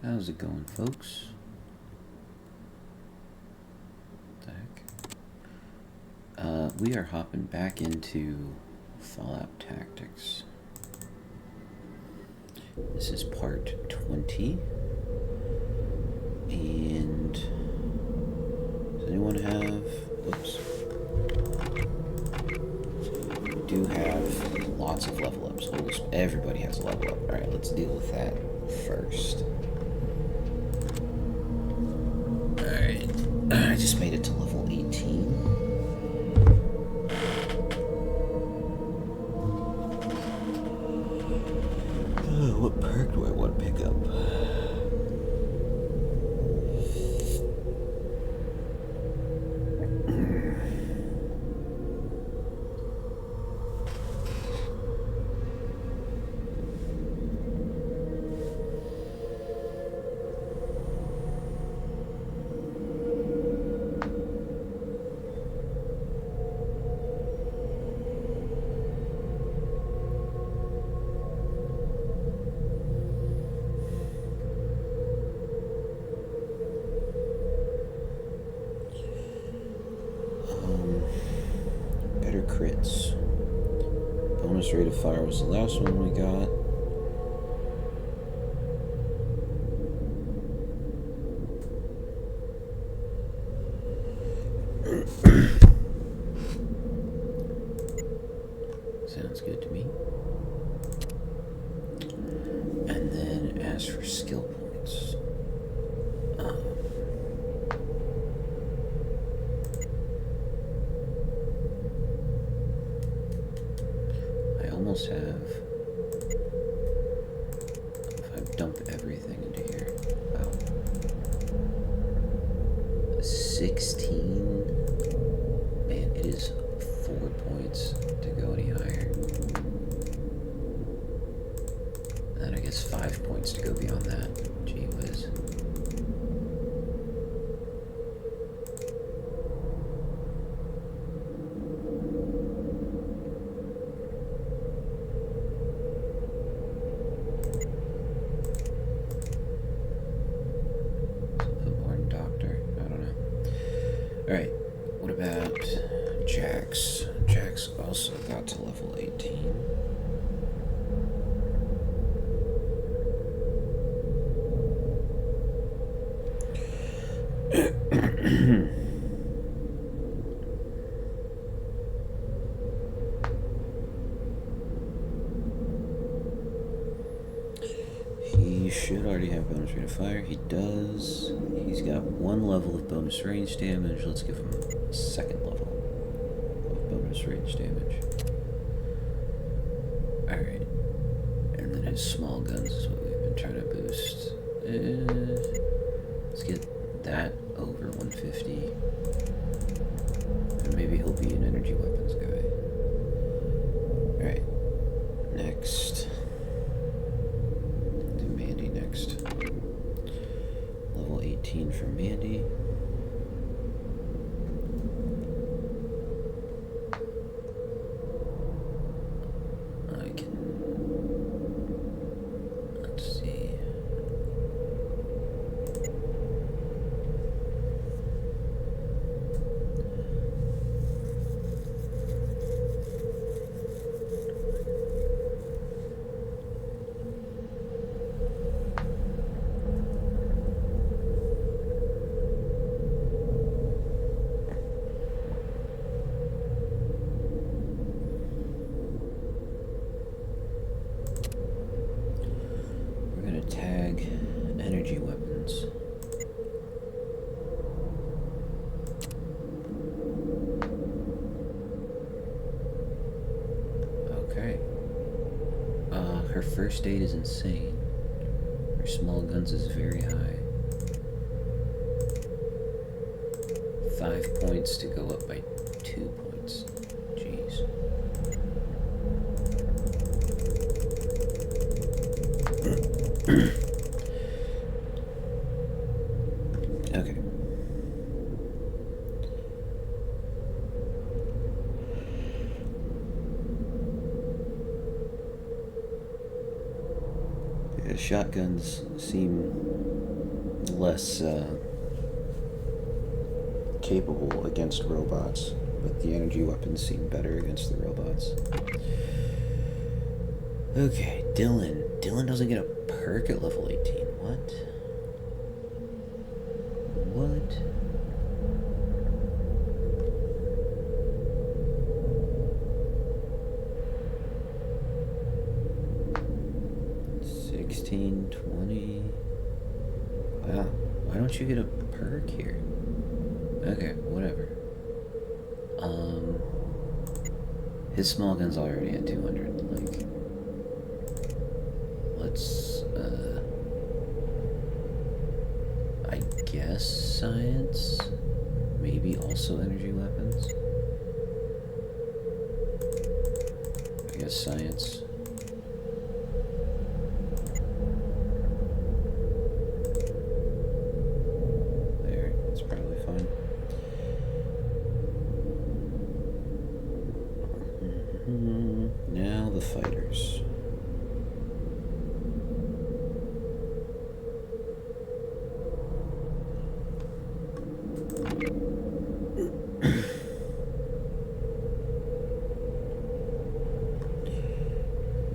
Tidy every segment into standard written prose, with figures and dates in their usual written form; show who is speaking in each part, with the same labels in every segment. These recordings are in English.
Speaker 1: How's it going, folks? What the heck? We are hopping back into Fallout Tactics. This is part 20. And does anyone have... Oops. We do have lots of level ups. Almost everybody has a level up. Alright, let's deal with that first. Alright. I just made it to level 18. What perk do I want to pick up? Better crits. Bonus rate of fire was the last one we got. Sounds good to me. And then as for skill points, I almost have, if I dump everything into here, wow, 16, man, it is 4 points to go any higher. And then I guess 5 points to go beyond that. Gee whiz. Put more in doctor. I don't know. Alright, what about Jax? Jax also got to level 18. He should already have bonus rate of fire. He does. He's got 1 level of bonus range damage. Let's give him a 2nd level of bonus range damage. Alright. And then his small guns is what we've been trying to boost. Let's get that over 150. And maybe he'll be an energy weapons guy. Alright. Next. Do Mandy next. Level 18 for Mandy. I can... Let's see. We're gonna tag energy weapons. Okay. Her first aid is insane. Her small guns is very high. 5 points to go up by 2 points. Jeez. Okay. Shotguns seem less capable against robots, but the energy weapons seem better against the robots. Okay, Dylan. Dylan doesn't get a perk at level 18. What? What? $16.20. Wow. Why don't you get a perk here? Okay, whatever. His small gun's already at 200. Like, let's, I guess science? Maybe also energy weapons? I guess science. There, it's probably fine. Now the fighters.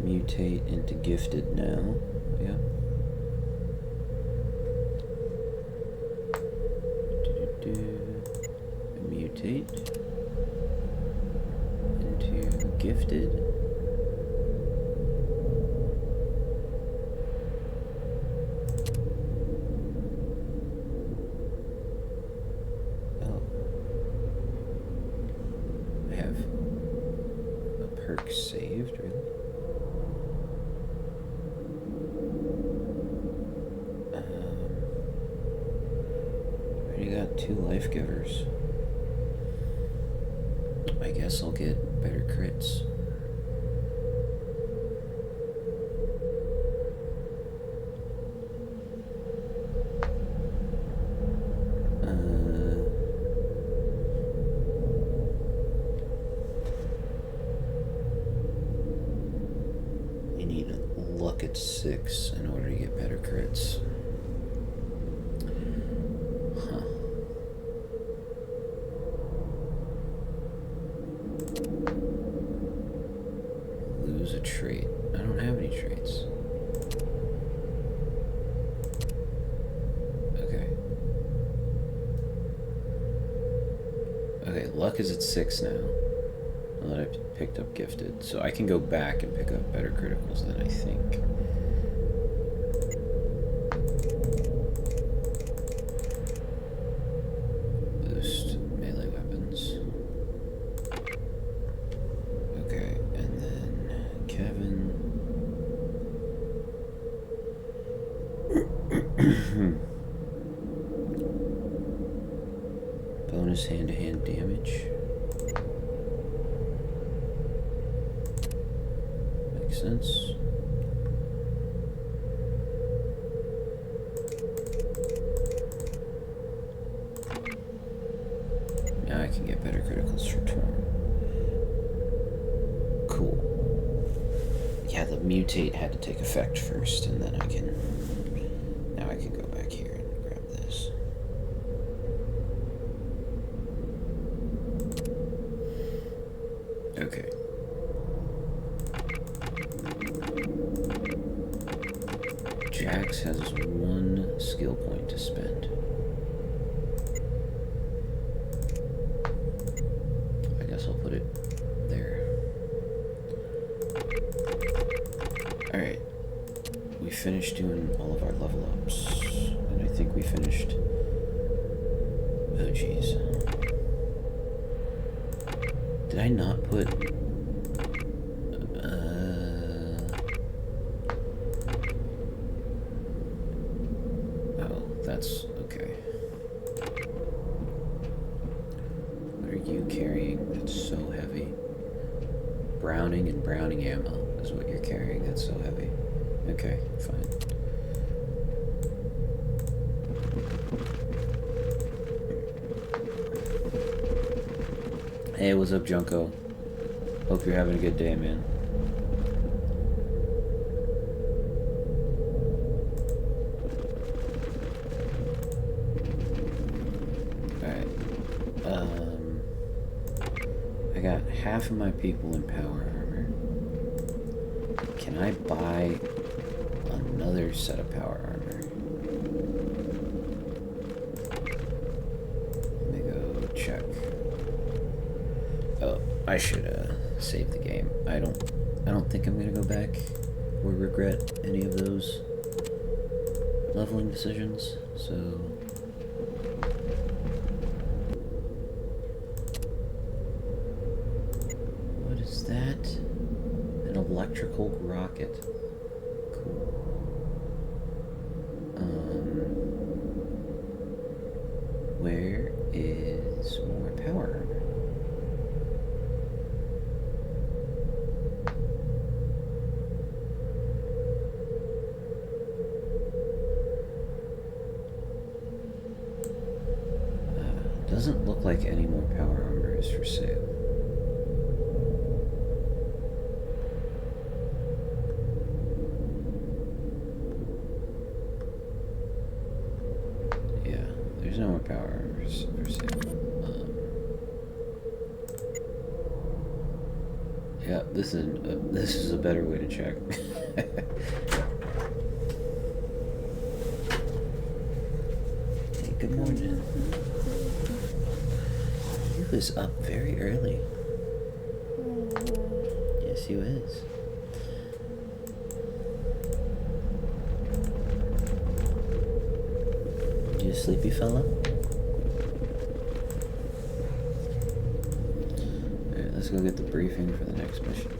Speaker 1: Mutate into gifted now. Yeah. Mutate into gifted. Oh. I have a perk saved, really? Already got 2 life givers. I guess I'll get better crits. You need luck at 6 in order to get better crits. Lose a trait. I don't have any traits. Okay. Okay, luck is at 6 now. Now that I've picked up gifted. So I can go back and pick up better criticals than I think. Boost melee weapons. Okay, and then Kevin. Bonus hand-to-hand damage. Makes sense. Now I can get better criticals for Torm. Cool. Yeah, the mutate had to take effect first, and then I can... Now I can go back here and grab this. Okay. Jax has 1 skill point to spend. I guess I'll put it there. Alright. We finished doing all of our level ups. And I think we finished... Oh jeez. Did I not put... Oh, that's... okay. What are you carrying that's so heavy? Browning and Browning ammo is what you're carrying that's so heavy. Okay, fine. Hey, what's up, Junko? Hope you're having a good day, man. half of my people in power armor. Can I buy another set of power armor? Let me go check. Oh, I should save the game. I don't think I'm gonna go back or regret any of those leveling decisions. So what is that? An electrical rocket. Cool. Where is more power armor? Doesn't look like any more power armor is for sale. Yeah, there's no more power armor for sale. Yeah, this is a better way to check. Hey, good morning. He was up very early. Yes, he was. You a sleepy fella? Alright, let's go get the briefing for the next mission.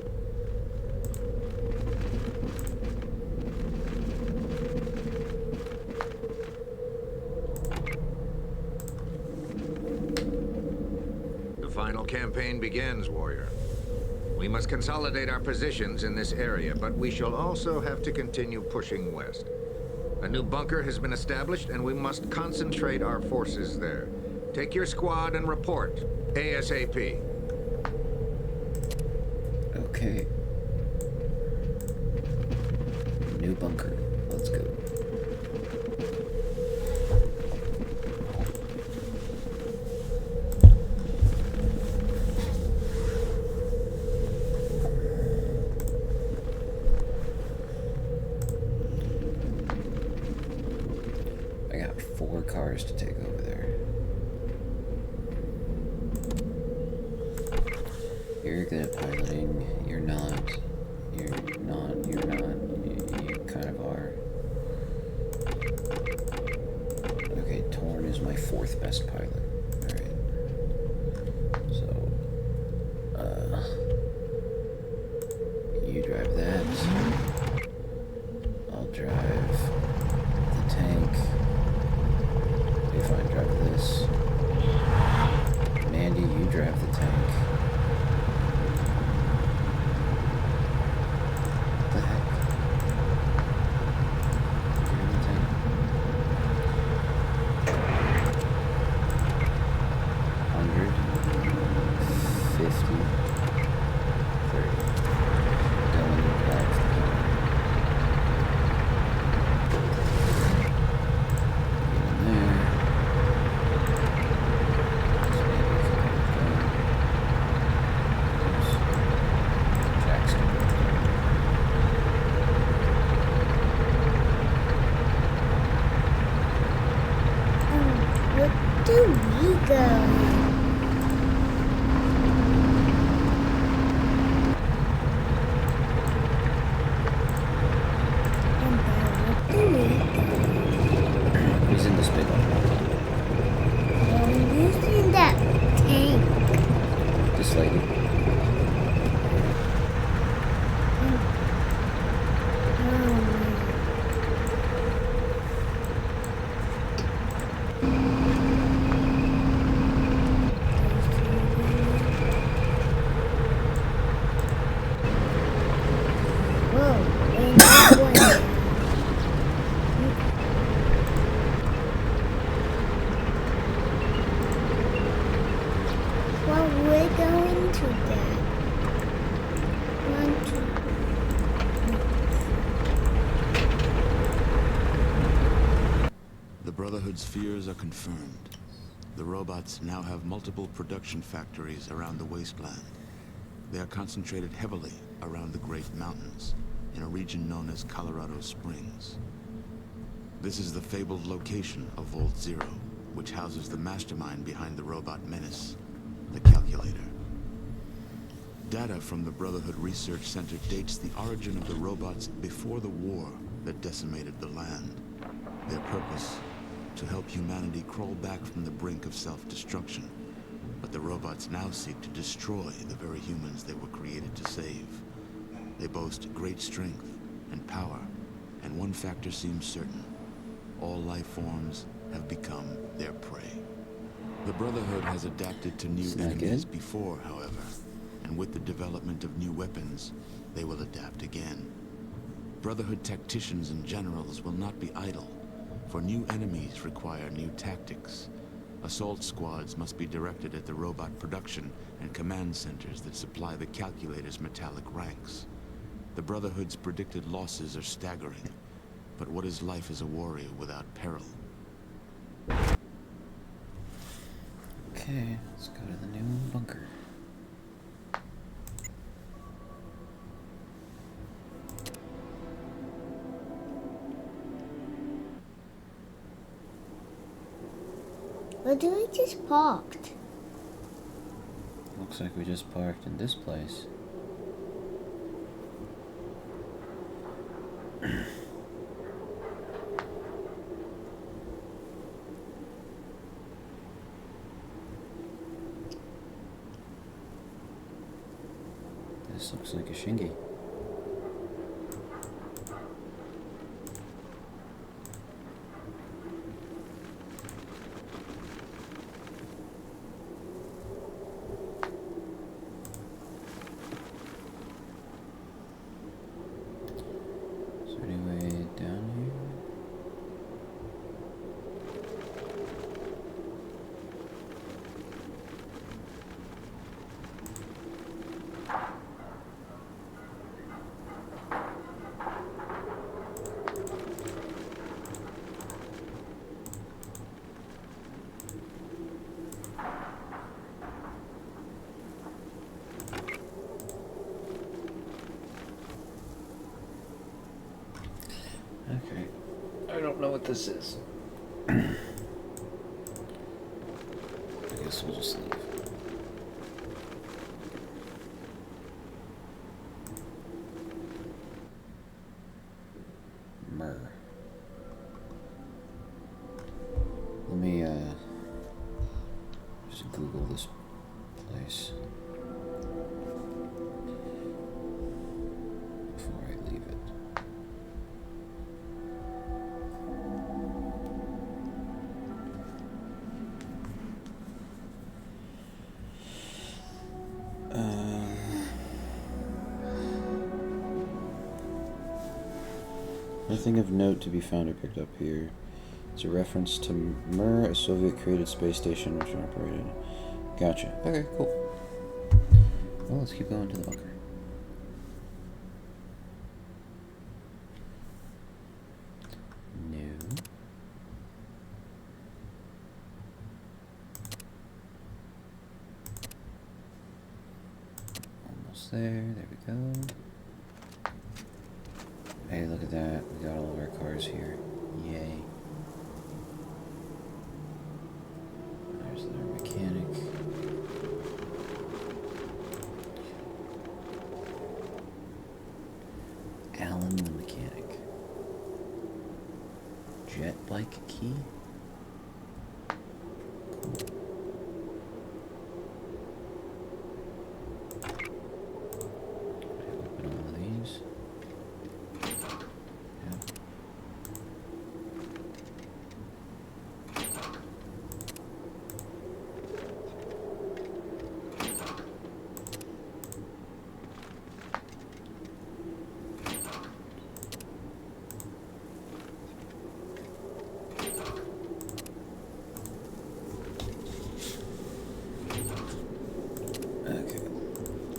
Speaker 2: Campaign begins, warrior. We must consolidate our positions in this area, but we shall also have to continue pushing west. A new bunker has been established, and we must concentrate our forces there. Take your squad and report, ASAP.
Speaker 1: Okay. New bunker. Let's go. Cars to take over there. You're good at piloting. You're not. You're not. You're not. You kind of are. Okay, Torn is my 4th best pilot. Alright. So, you drive that. I'll drive the tank. If I drive this. Mandy, you drive the tank. What the heck? Drive the tank. 150. 30. Dylan drives the tank. He's in this big one.
Speaker 3: Who's in that tank?
Speaker 1: This lady.
Speaker 4: Brotherhood's fears are confirmed. The robots now have multiple production factories around the wasteland. They are concentrated heavily around the Great Mountains, in a region known as Colorado Springs. This is the fabled location of Vault Zero, which houses the mastermind behind the robot menace, the Calculator. Data from the Brotherhood Research Center dates the origin of the robots before the war that decimated the land. Their purpose, to help humanity crawl back from the brink of self-destruction. But the robots now seek to destroy the very humans they were created to save. They boast great strength and power, and one factor seems certain. All life forms have become their prey. The Brotherhood has adapted to new enemies before, however, and with the development of new weapons, they will adapt again. Brotherhood tacticians and generals will not be idle, for new enemies require new tactics. Assault squads must be directed at the robot production and command centers that supply the Calculator's metallic ranks. The Brotherhood's predicted losses are staggering, but what is life as a warrior without peril?
Speaker 1: Okay, let's go to the new bunker.
Speaker 3: Where do we just parked?
Speaker 1: Looks like we just parked in this place. This looks like a Shingi. Is there any way down here? Okay. I don't know what this is. I guess we'll just leave. Myrrh. Let me, just Google this place before I leave it. Nothing of note to be found or picked up here. It's a reference to Mir, a Soviet-created space station which operated. Gotcha. Okay, cool. Well, let's keep going to the bunker. No. Almost there. There we go. Hey, look at that. We got all of our cars here. Yay. There's their mechanic. Alan the mechanic. Jet bike key? Cool. Open all of these.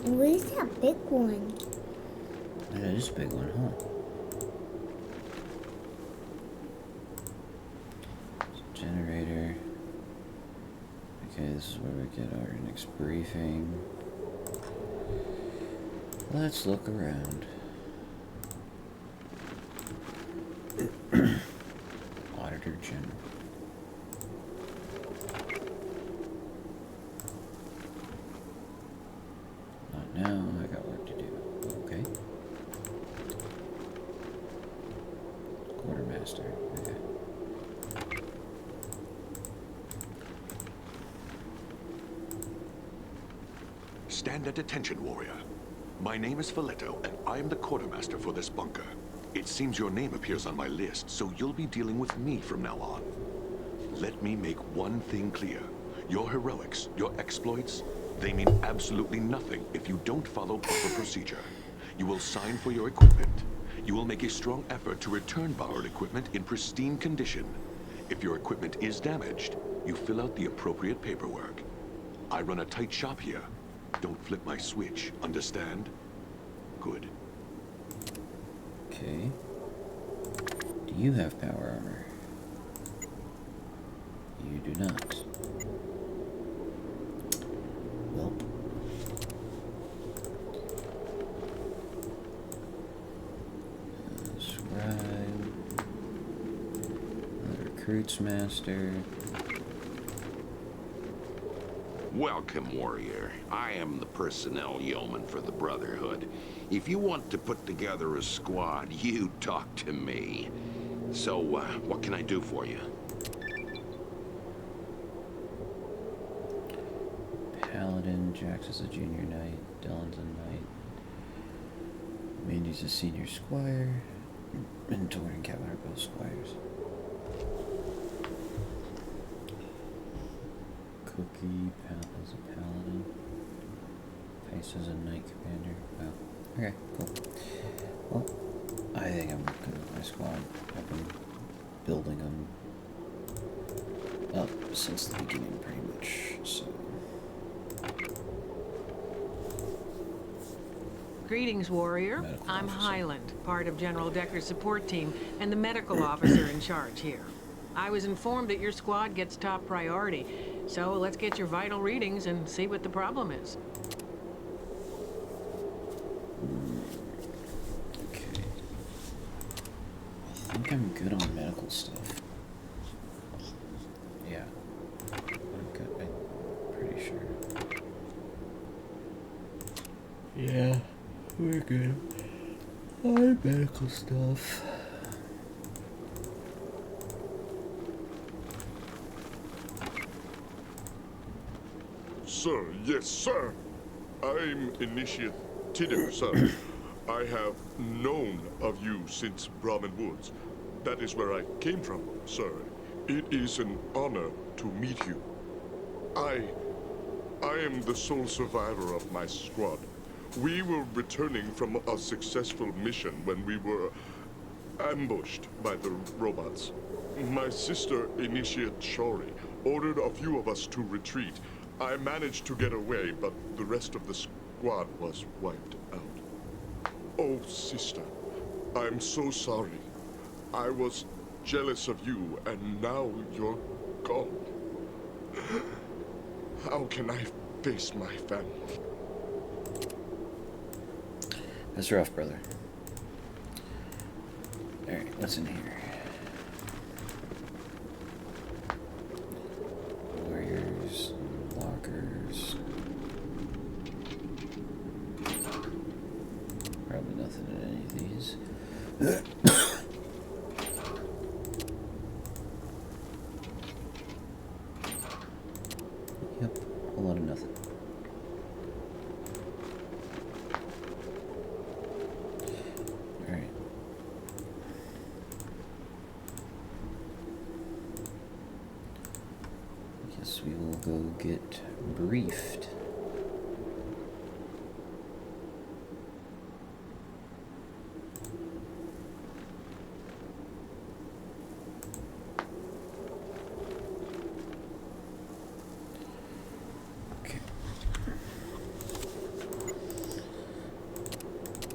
Speaker 3: Where's that big one?
Speaker 1: That is a big one, huh? Generator. Okay, this is where we get our next briefing. Let's look around. Auditor General. Not now, I got work to do. Okay. Quartermaster. Okay.
Speaker 5: Stand at attention, warrior. My name is Filetto, and I am the quartermaster for this bunker. It seems your name appears on my list, so you'll be dealing with me from now on. Let me make one thing clear. Your heroics, your exploits, they mean absolutely nothing if you don't follow proper procedure. You will sign for your equipment. You will make a strong effort to return borrowed equipment in pristine condition. If your equipment is damaged, you fill out the appropriate paperwork. I run a tight shop here. Don't flip my switch, understand? Good.
Speaker 1: Okay. Do you have power armor? You do not. Welp. Scribe. Another recruits master.
Speaker 6: Welcome, warrior. I am the personnel yeoman for the Brotherhood. If you want to put together a squad, you talk to me. So, what can I do for you?
Speaker 1: Paladin, Jax is a junior knight, Dylan's a knight, Mandy's a senior squire, and Torn and Kevin are both squires. Cookie is a paladin. Pace is a knight commander. Oh, okay, cool. Well, I think I'm good with my squad. I've been building them up since the beginning, pretty much, so...
Speaker 7: Greetings, warrior.
Speaker 1: Medical
Speaker 7: I'm
Speaker 1: officer.
Speaker 7: Highland, part of General Decker's support team and the medical officer in charge here. I was informed that your squad gets top priority, so let's get your vital readings and see what the problem is.
Speaker 1: Okay. I think I'm good on medical stuff. Yeah. I'm good. I'm pretty sure. Yeah, we're good on medical stuff.
Speaker 8: Sir, yes, sir. I'm Initiate Tidder, sir. I have known of you since Brahmin Woods. That is where I came from, sir. It is an honor to meet you. I am the sole survivor of my squad. We were returning from a successful mission when we were ambushed by the robots. My sister, Initiate Shori, ordered a few of us to retreat. I managed to get away, but the rest of the squad was wiped out. Oh, sister, I'm so sorry. I was jealous of you, and now you're gone. How can I face my family?
Speaker 1: That's rough, brother. Alright, what's in here? Warriors, lockers. Probably nothing in any of these. Yep, a lot of nothing. Alright. Guess we will go get briefed. Okay.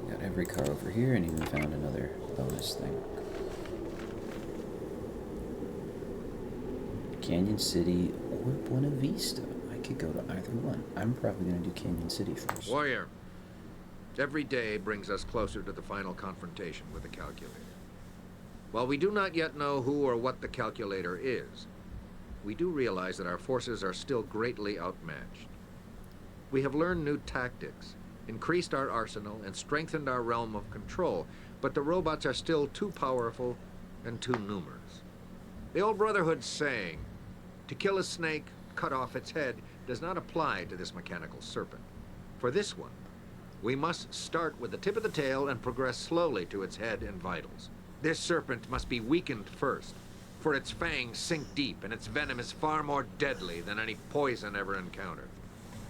Speaker 1: Got every car over here and even found another bonus thing. Canyon City or Buena Vista. I could go to either one. I'm probably going to do Canyon City first.
Speaker 2: Warrior, Every day brings us closer to the final confrontation with the calculator. While we do not yet know who or what the calculator is, we do realize that our forces are still greatly outmatched. We have learned new tactics, increased our arsenal, and strengthened our realm of control, but the robots are still too powerful and too numerous. The old Brotherhood saying, "To kill a snake, cut off its head," does not apply to this mechanical serpent. For this one, we must start with the tip of the tail and progress slowly to its head and vitals. This serpent must be weakened first, for its fangs sink deep and its venom is far more deadly than any poison ever encountered.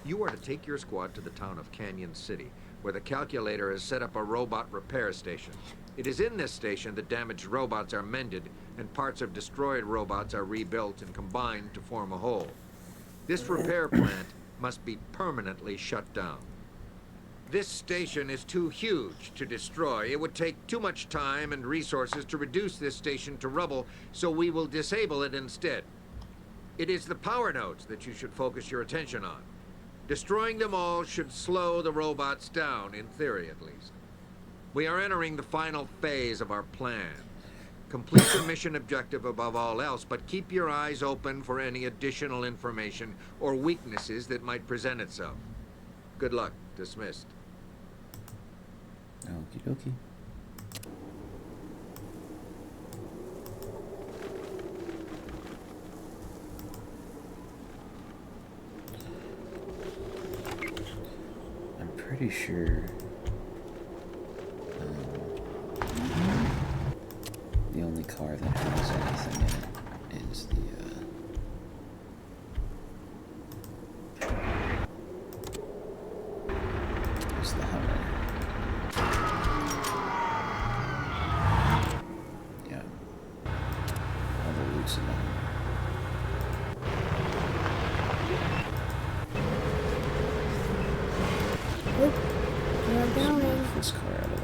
Speaker 2: You are to take your squad to the town of Canyon City, where the calculator has set up a robot repair station. It is in this station that damaged robots are mended and parts of destroyed robots are rebuilt and combined to form a whole. This repair plant must be permanently shut down. This station is too huge to destroy. It would take too much time and resources to reduce this station to rubble, so we will disable it instead. It is the power nodes that you should focus your attention on. Destroying them all should slow the robots down, in theory at least. We are entering the final phase of our plan. Complete the mission objective above all else, but keep your eyes open for any additional information or weaknesses that might present itself. Good luck. Dismissed.
Speaker 1: Okie dokie. I'm pretty sure the only car that has anything in it is the Hummer. Yeah. All the loot's in the Hummer.
Speaker 3: Oop, we're going.
Speaker 1: Move this car out of the way.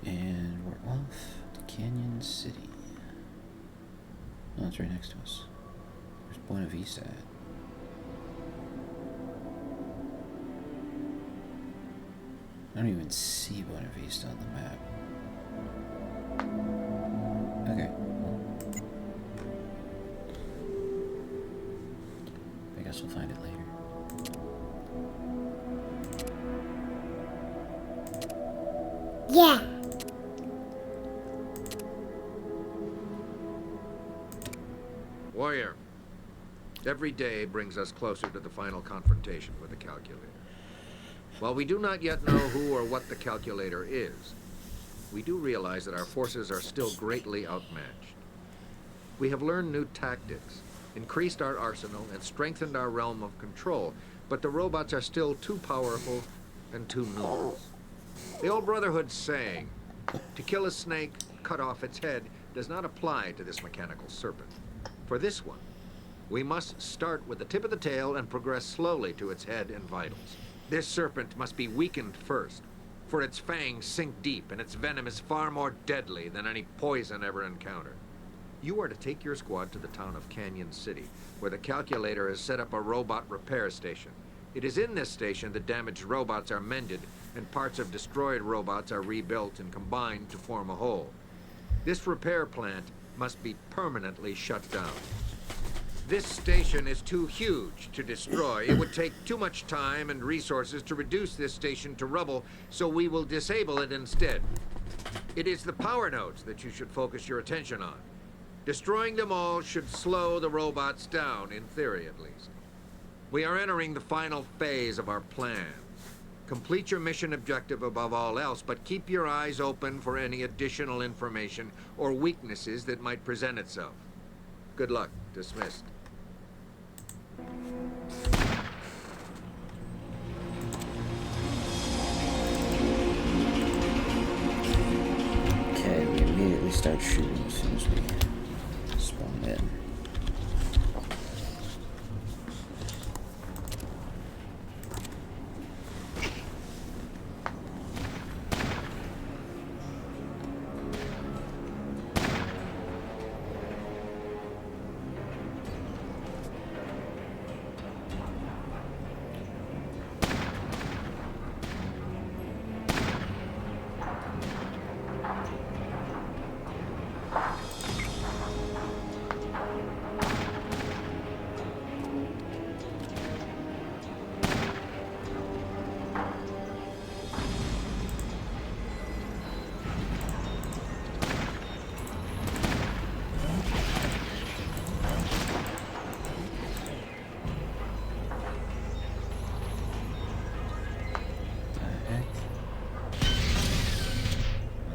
Speaker 1: And we're off to Canyon City. No, it's right next to us. Where's Buena Vista at? I don't even see Buena Vista on the map. Okay. I guess we'll find it later.
Speaker 3: Yeah.
Speaker 2: Warrior, every day brings us closer to the final confrontation with the calculator. While we do not yet know who or what the calculator is, we do realize that our forces are still greatly outmatched. We have learned new tactics, increased our arsenal, and strengthened our realm of control, but the robots are still too powerful and too numerous. The old Brotherhood saying, "To kill a snake, cut off its head," does not apply to this mechanical serpent. For this one, we must start with the tip of the tail and progress slowly to its head and vitals. This serpent must be weakened first, for its fangs sink deep and its venom is far more deadly than any poison ever encountered. You are to take your squad to the town of Canyon City, where the calculator has set up a robot repair station. It is in this station that damaged robots are mended and parts of destroyed robots are rebuilt and combined to form a whole. This repair plant must be permanently shut down. This station is too huge to destroy. It would take too much time and resources to reduce this station to rubble, so we will disable it instead. It is the power nodes that you should focus your attention on. Destroying them all should slow the robots down, in theory at least. We are entering the final phase of our plan. Complete your mission objective above all else, but keep your eyes open for any additional information or weaknesses that might present itself. Good luck. Dismissed.
Speaker 1: Okay, we immediately start shooting as soon as we spawn in.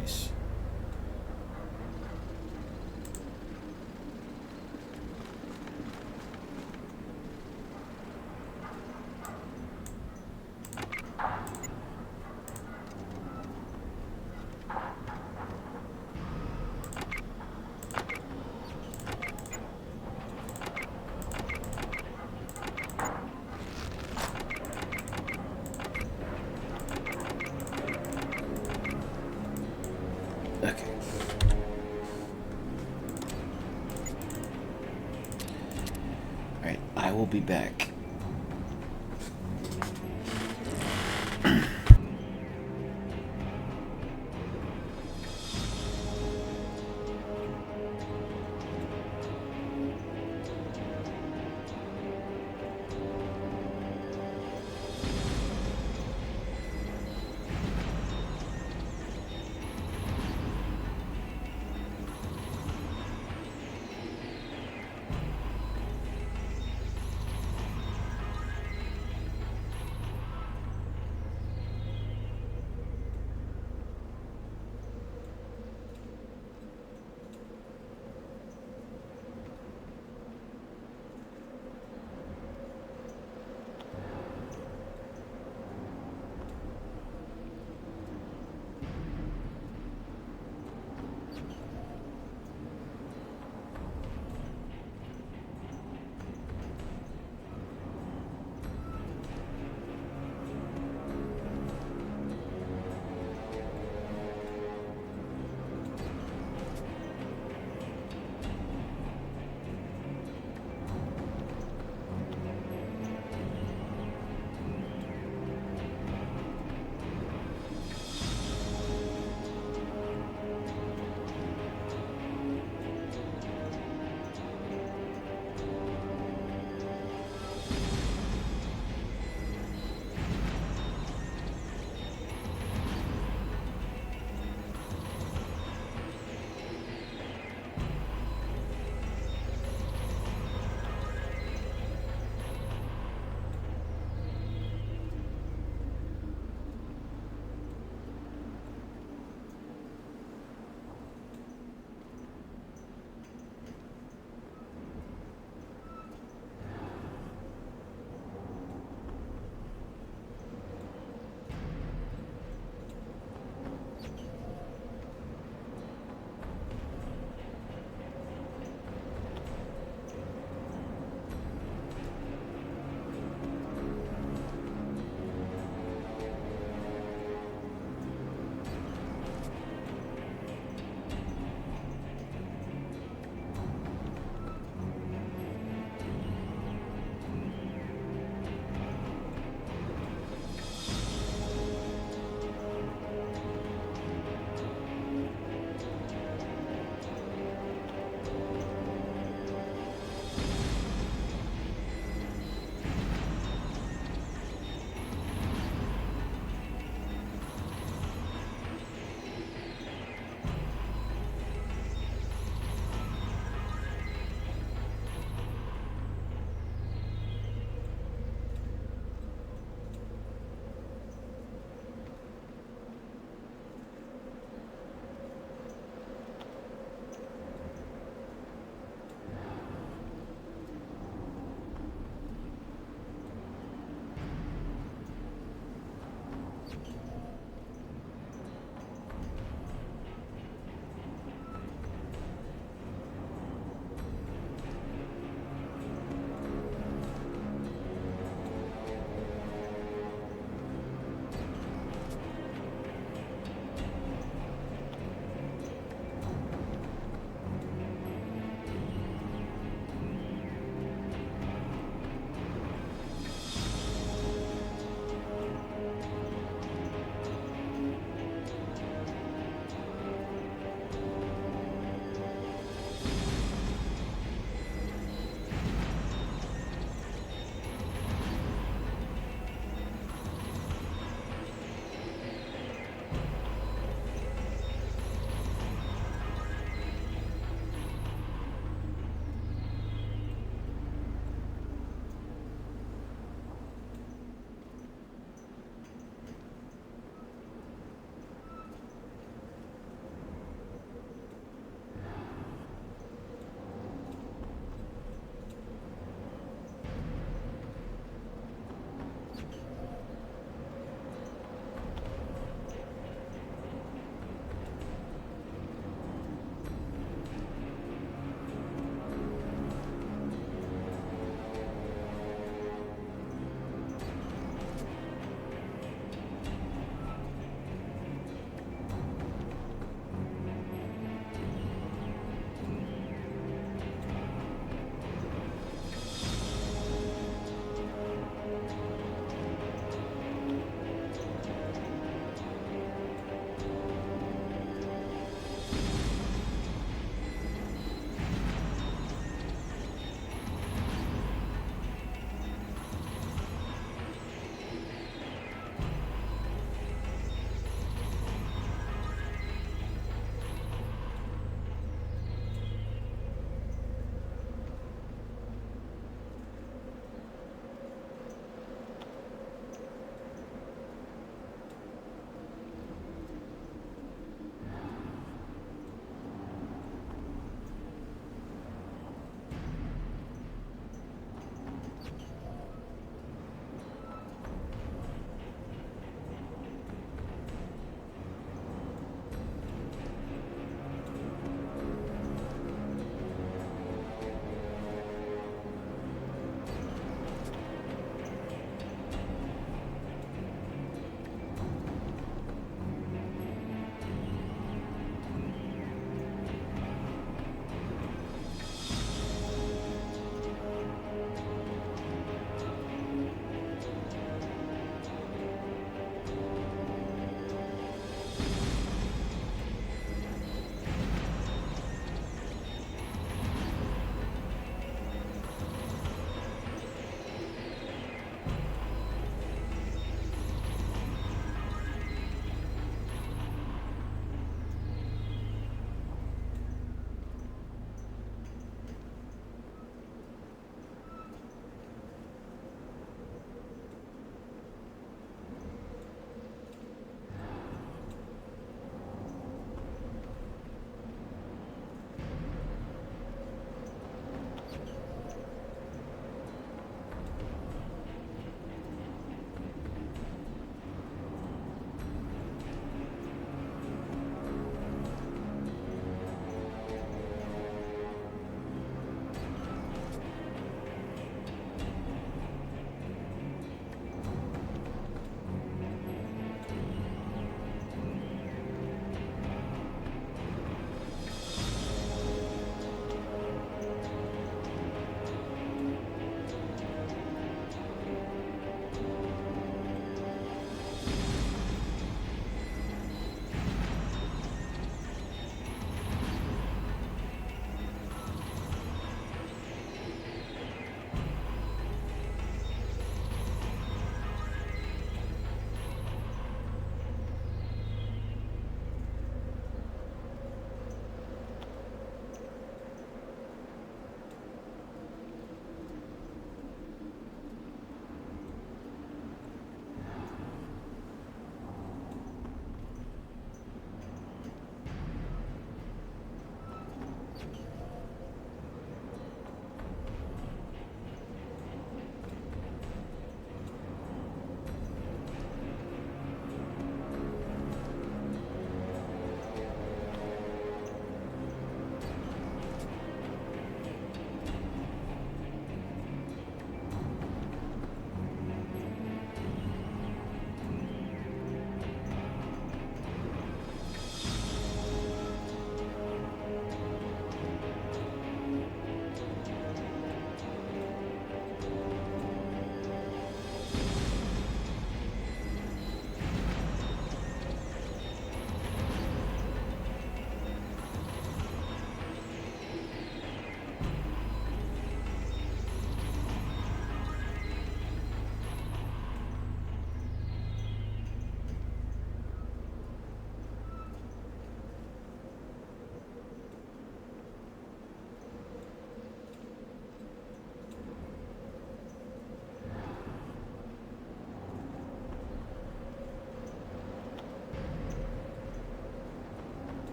Speaker 1: Nice. Okay. Alright, I will be back.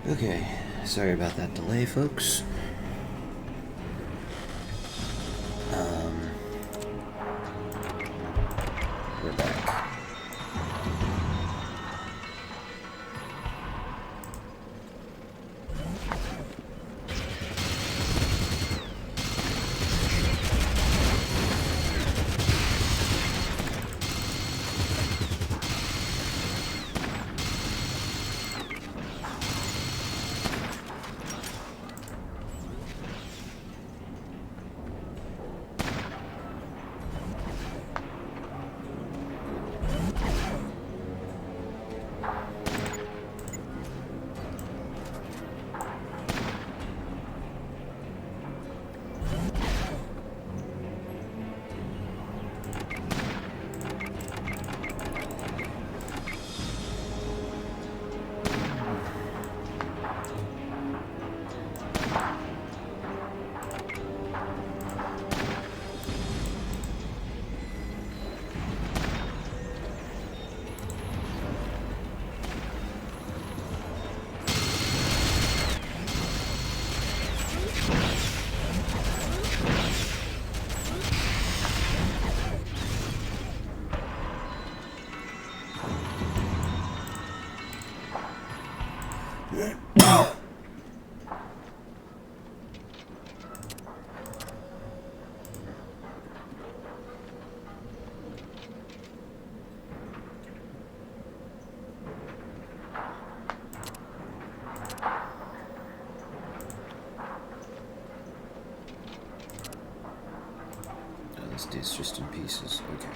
Speaker 1: Okay, sorry about that delay, folks. We're back. This dude's just in pieces. Okay.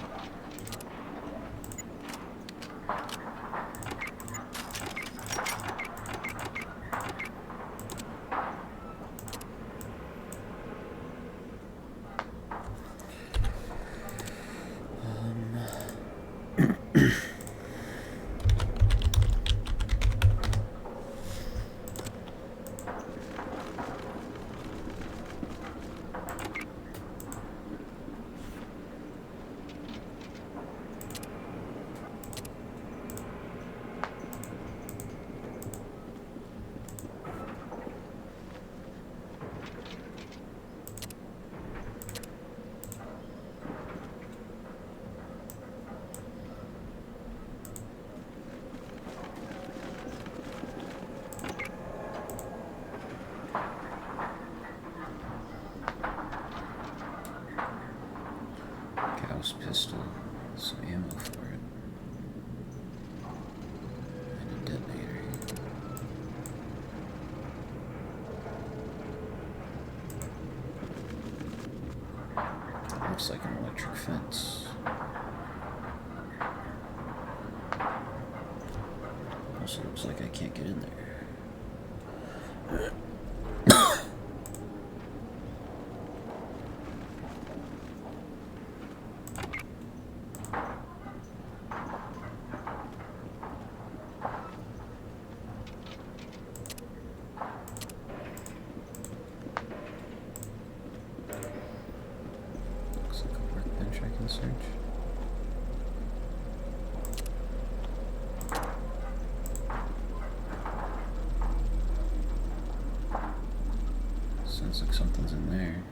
Speaker 1: Gauss pistol, some ammo for it, and a detonator. Looks like an electric fence. Also looks like I can't get in there. Looks like a workbench I can search. Sounds like something's in there.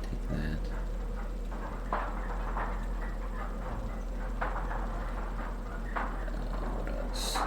Speaker 1: Take that. What else?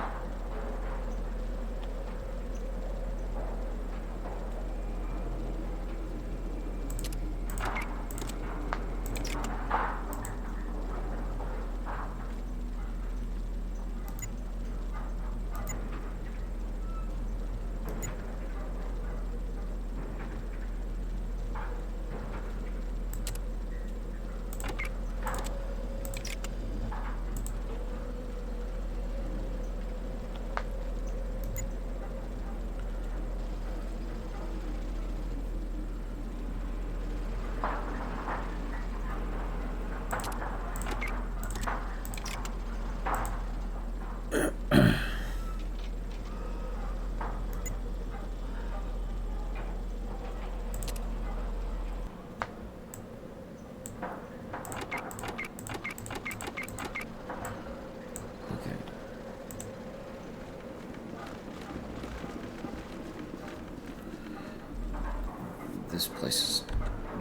Speaker 1: this place is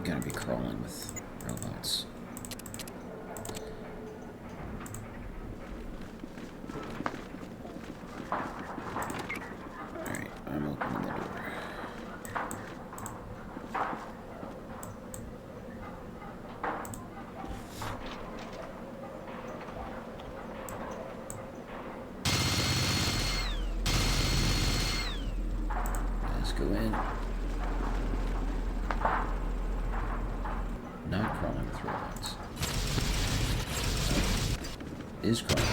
Speaker 1: gonna be crawling with robots. Alright, I'm opening the door. Let's go in. Not crawling with robots. Is crawling.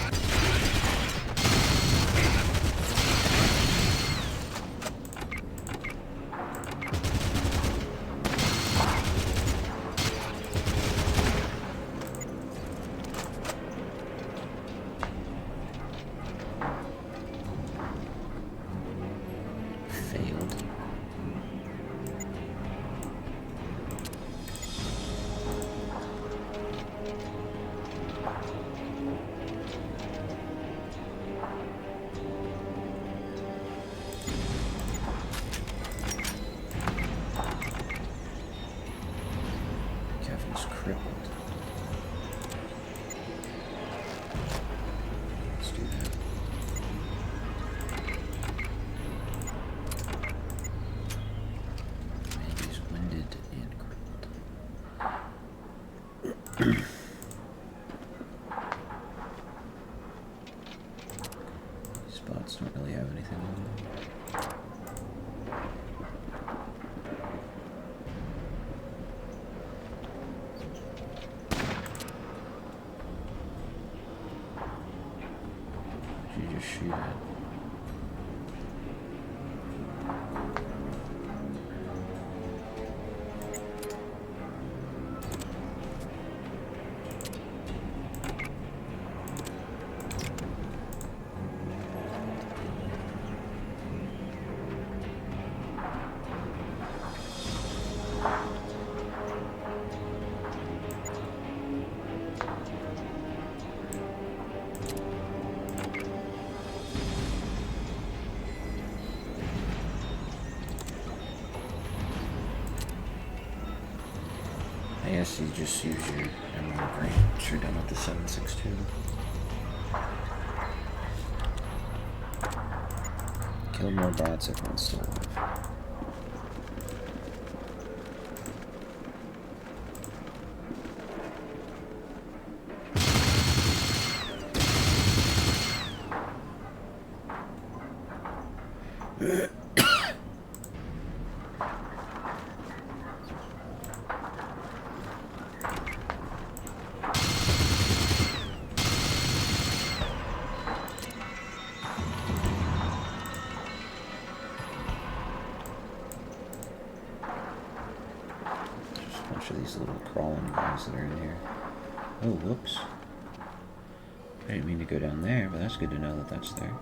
Speaker 1: Failed. Kevin's crippled. Let's do that. He's winded and crippled. These spots don't really have anything on them. What did you just shoot at? I guess you just use your emerald ring. You're done with the 762. Kill more bots, everyone's still alive. A bunch of these little crawling guys that are in here. Oh, whoops. I didn't mean to go down there, but that's good to know that that's there.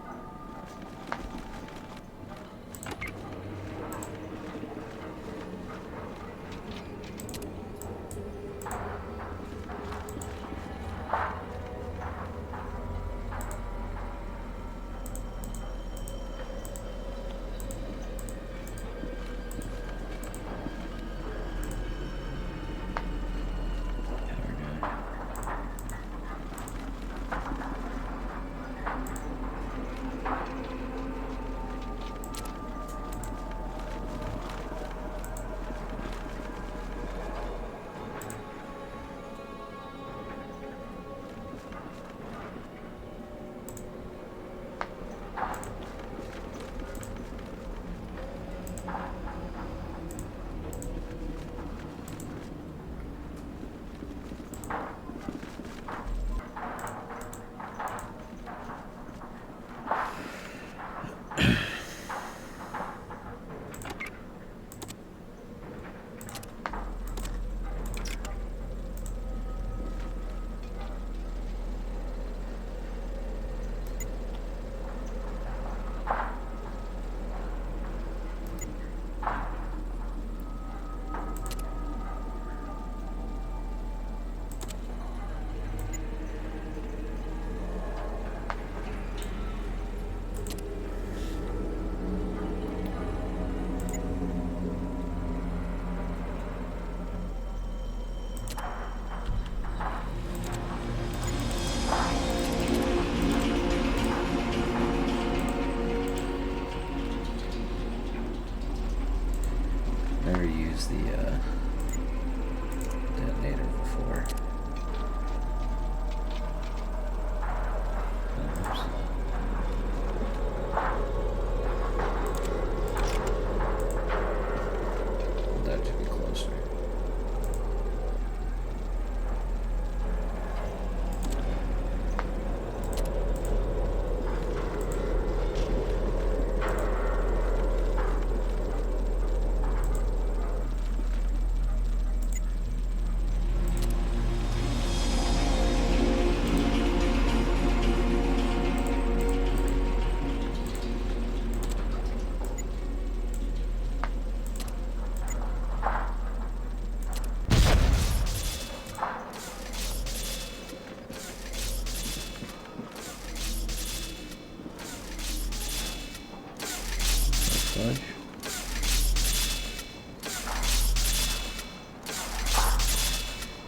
Speaker 1: fudge?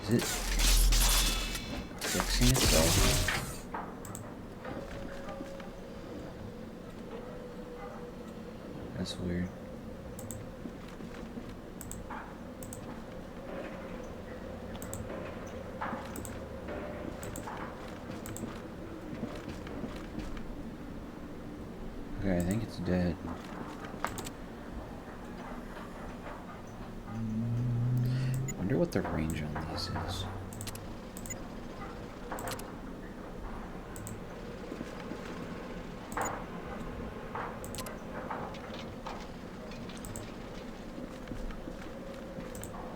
Speaker 1: Is it fixing itself? That's weird. Okay, I think it's dead. Wonder what the range on these is.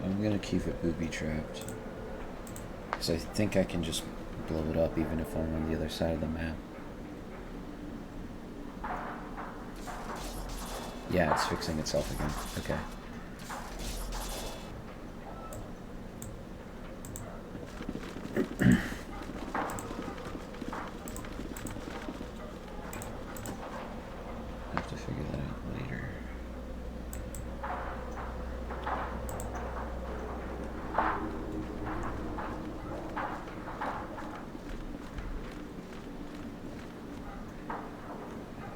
Speaker 1: I'm gonna keep it booby trapped, because I think I can just blow it up even if I'm on the other side of the map. Yeah, it's fixing itself again. Okay. Have to figure that out later.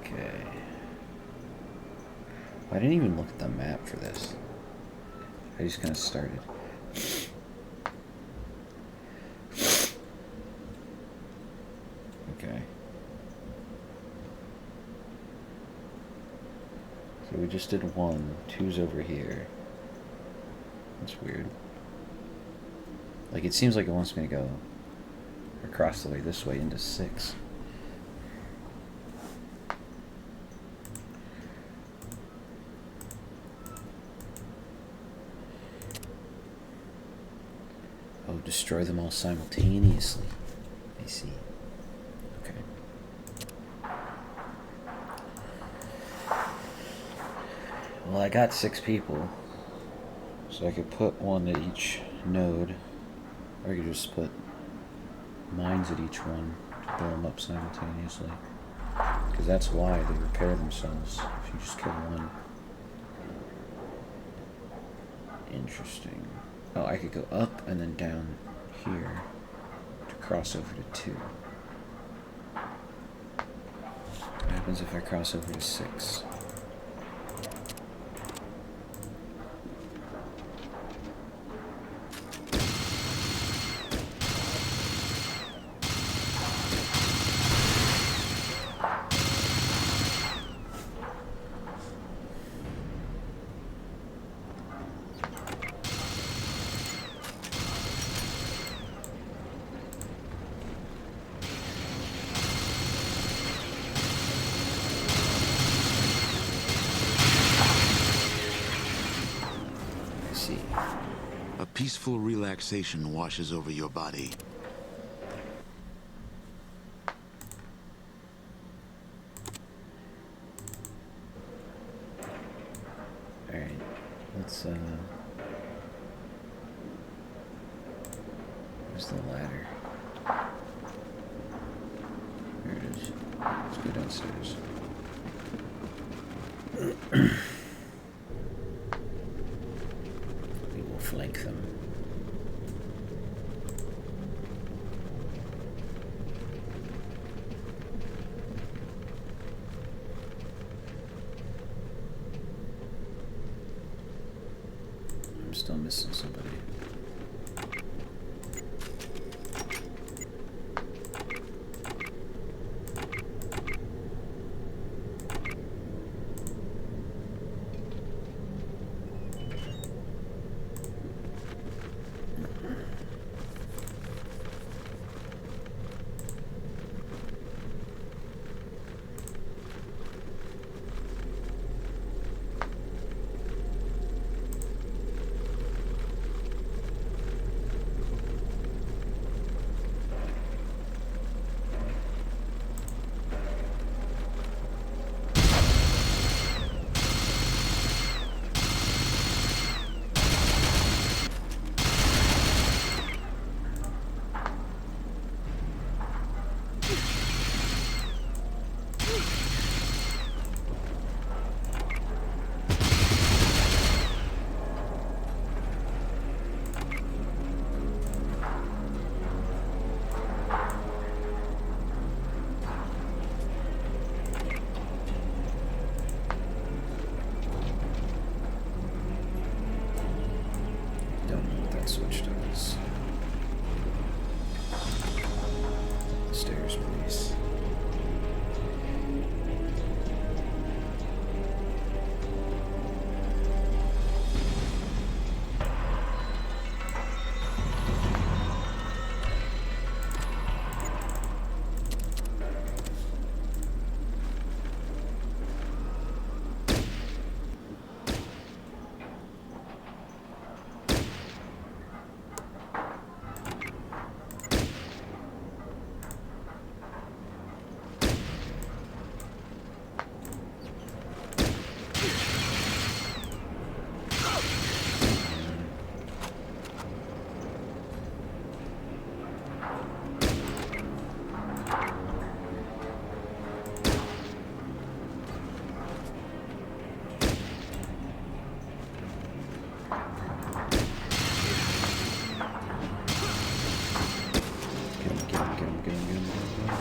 Speaker 1: Okay. I didn't even look at the map for this. I just kind of started. Okay. So we just did 1. 2's over here. That's weird. Like, it seems like it wants me to go across the way this way into 6. Oh, destroy them all simultaneously. I see. Okay. Well, I got 6 people. So I could put 1 at each node. Or I could just put mines at each one to blow them up simultaneously. Because that's why they repair themselves if you just kill 1. Interesting. Oh, I could go up and then down here to cross over to 2. What happens if I cross over to 6?
Speaker 4: Peaceful relaxation washes over your body.
Speaker 1: Alright, let's, where's the ladder? There it is. Let's go downstairs. We will flank them. I'm still missing somebody.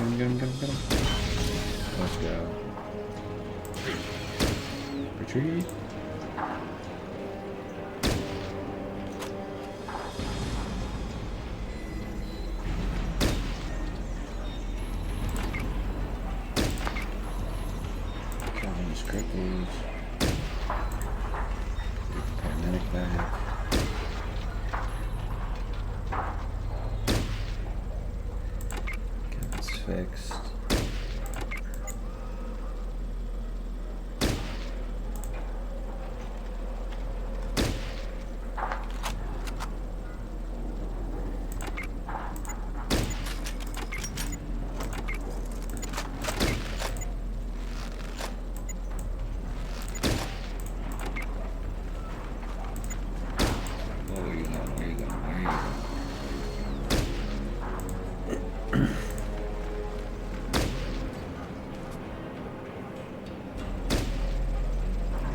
Speaker 1: Get him. Let's go. Retreat. Killing these cripples. Paramedic back. Kevin's fixed.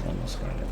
Speaker 1: Almost got it.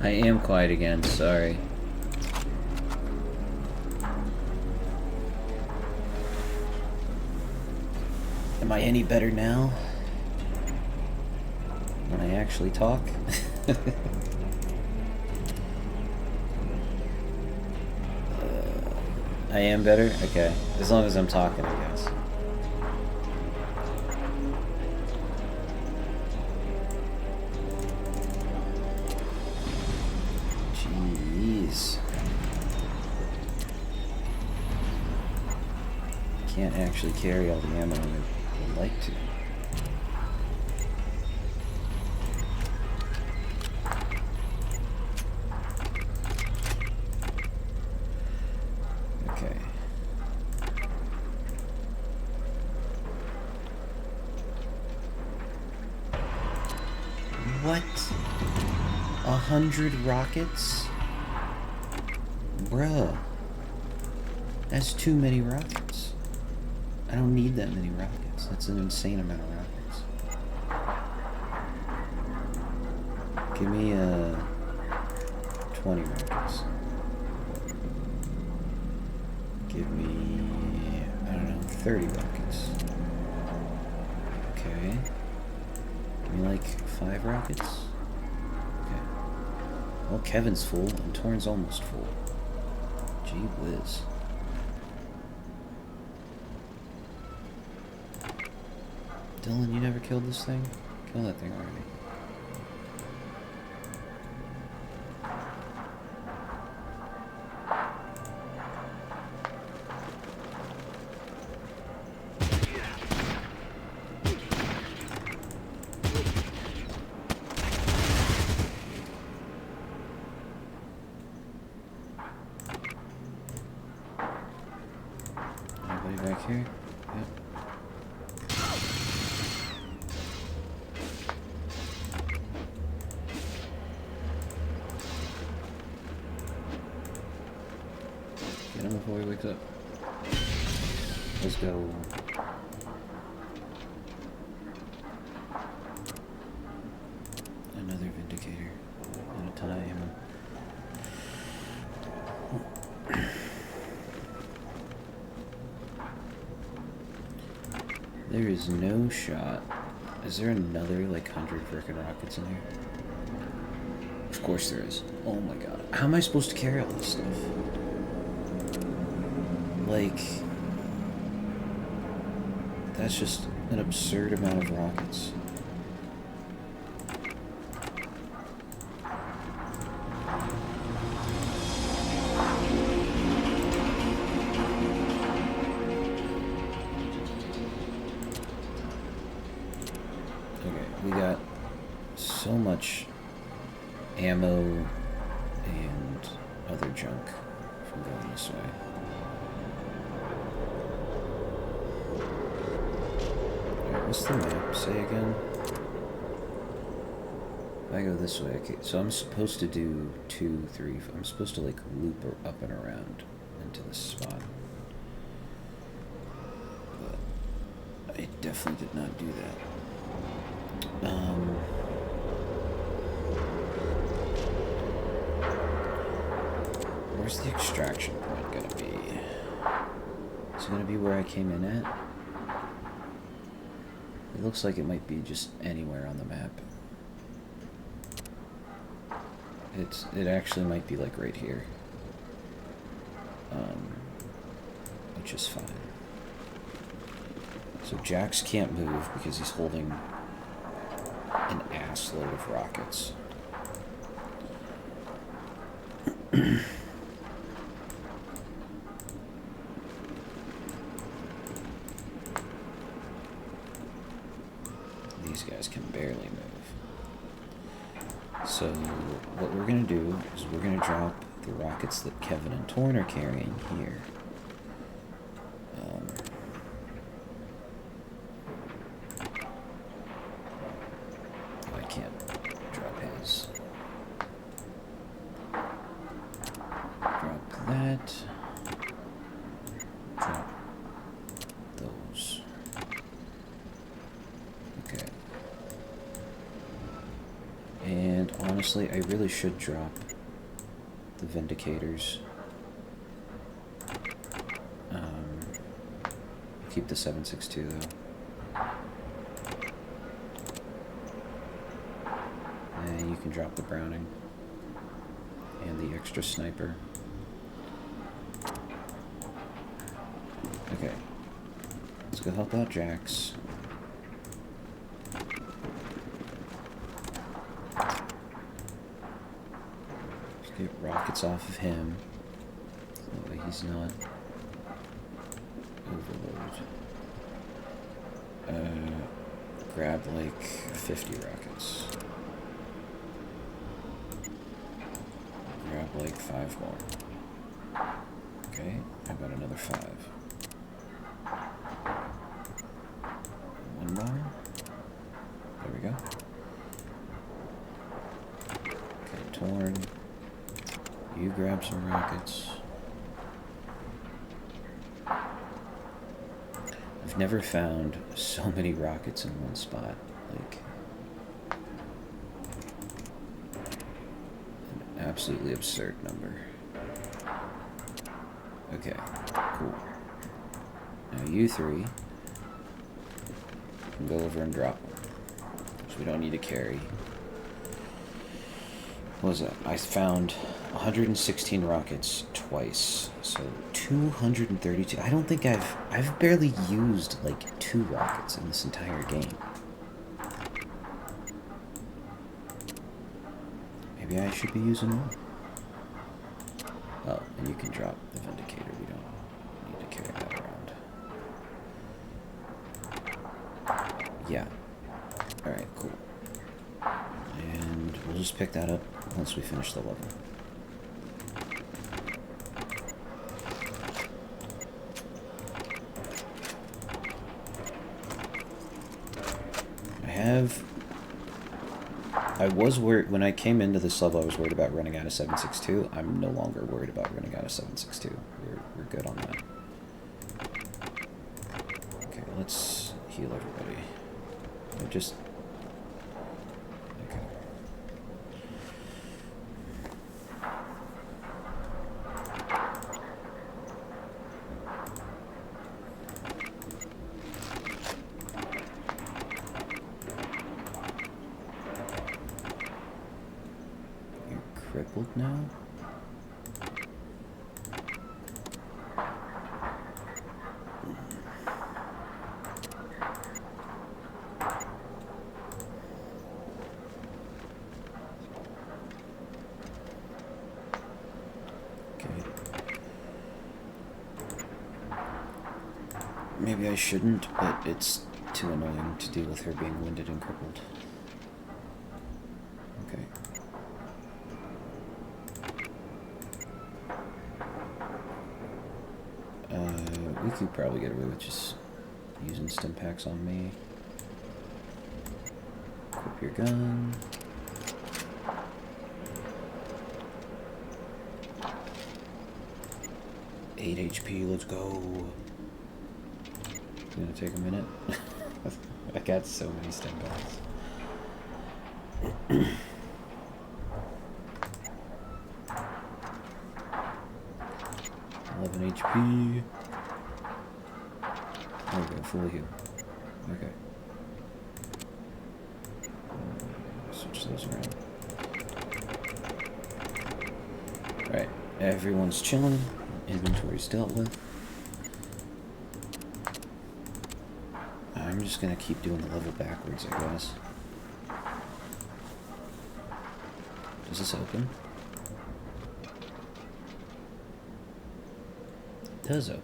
Speaker 1: I am quiet again, sorry. Am I any better now? When I actually talk? I am better? Okay. As long as I'm talking, I guess. Jeez. Can't actually carry all the ammo I would like to. Okay. What? 100 rockets? Bruh. That's too many rockets. I don't need that many rockets. That's an insane amount of rockets. Give me 20 rockets. Give me, I don't know, 30 rockets. Okay. Give me like 5 rockets. Okay. Well, Kevin's full and Torn's almost full. Gee whiz. Dylan, you never killed this thing? Kill that thing already. Anybody back here? Yep. Get him before he wakes up. Let's go. Another Vindicator at a time. There is no shot. Is there another like 100 frickin' rockets in here? Of course there is. Oh my god. How am I supposed to carry all this stuff? Like, that's just an absurd amount of rockets. Okay, we got so much ammo and other junk from going this way. Alright, what's the map say again? If I go this way, okay, so I'm supposed to do 2, 3, I'm supposed to like loop up and around into this spot. But I definitely did not do that. Where's the extraction point gonna be? Is it gonna be where I came in at? It looks like it might be just anywhere on the map. It actually might be like right here. Which is fine. So Jax can't move because he's holding an ass load of rockets. These guys can barely move. So what we're going to do is we're going to drop the rockets that Kevin and Torn are carrying here. I can't drop his. Drop that. Drop those. Okay. And honestly, I really should drop the Vindicators. Keep the 7.62 though. And you can drop the Browning and the extra sniper. Okay. Let's go help out Jax. Let's get rockets off of him. That way he's not overloaded. Grab like 50 rockets. Grab like 5 more. Okay, how about another 5? 1 more. There we go. Okay, Torn. You grab some rockets. I've never found so many rockets in one spot. Like, an absolutely absurd number. Okay, cool. Now you 3 can go over and drop them. So we don't need to carry. What was that? I found 116 rockets twice, so 232. I don't think I've barely used like 2 rockets in this entire game. Maybe I should be using more. Oh, and you can drop the Vindicator. We don't need to carry that around. Yeah. Alright, cool. And we'll just pick that up once we finish the level. I was worried, when I came into this level, I was worried about running out of 7.62. I'm no longer worried about running out of 7.62. We're good on that. Okay, let's heal everybody. Just... okay. Crippled now? maybe I shouldn't, but it's too annoying to deal with her being winded and crippled. Okay. We could probably get away with just using stim packs on me. Equip your gun. Eight HP, let's go. It's gonna take a minute. I got so many stim packs. 11 HP. There we go, fully healed. Okay. Switch those around. Alright, everyone's chilling. Inventory's dealt with. I'm just gonna keep doing the level backwards, I guess. Does this open? It does open.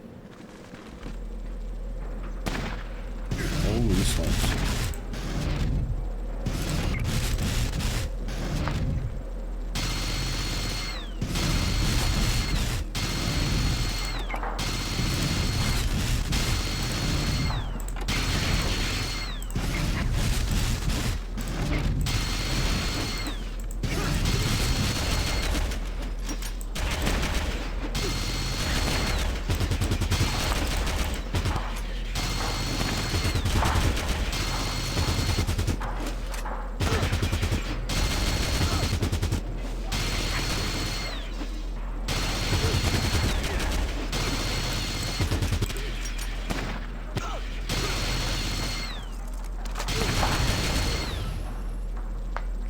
Speaker 1: Holy smokes.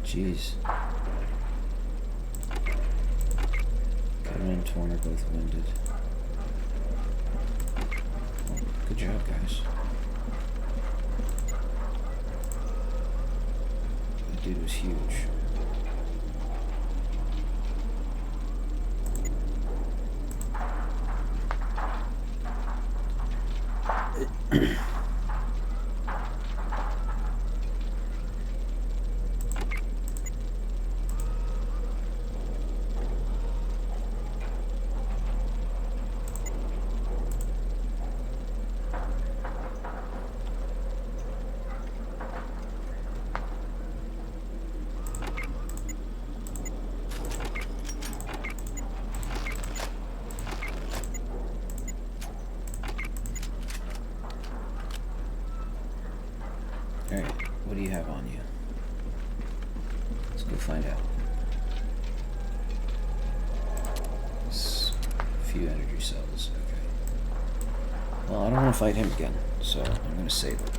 Speaker 1: Jeez. Kevin and Torn are both winded. Well, good job, guys. That dude was huge. Alright, what do you have on you? Let's go find out. A few energy cells, okay. Well, I don't want to fight him again, so I'm going to save it.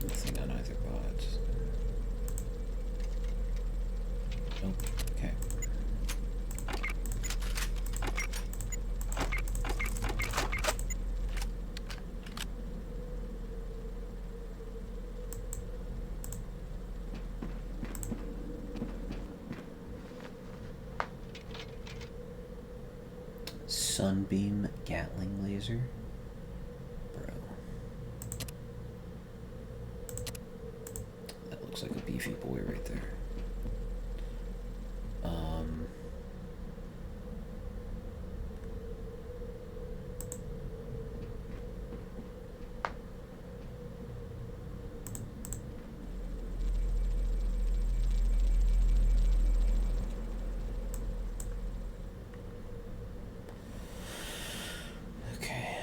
Speaker 1: Nothing on either pod. Nope. Okay. Sunbeam Gatling laser? Bro. That looks like a beefy boy right there. Okay.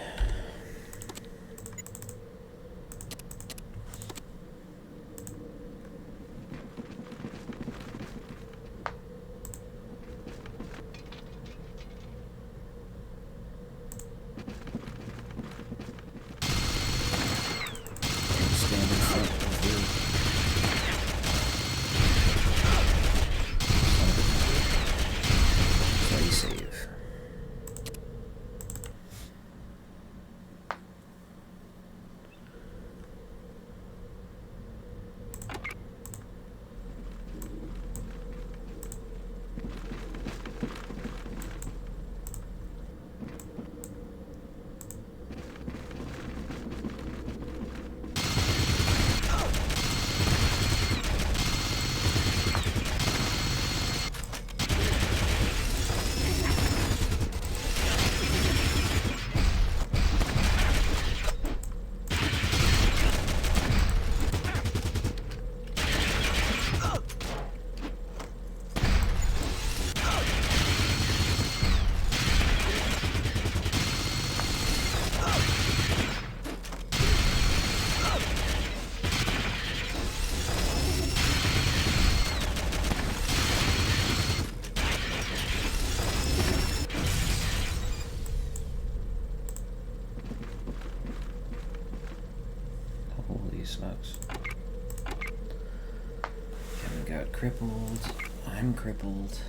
Speaker 1: crippled. I'm crippled.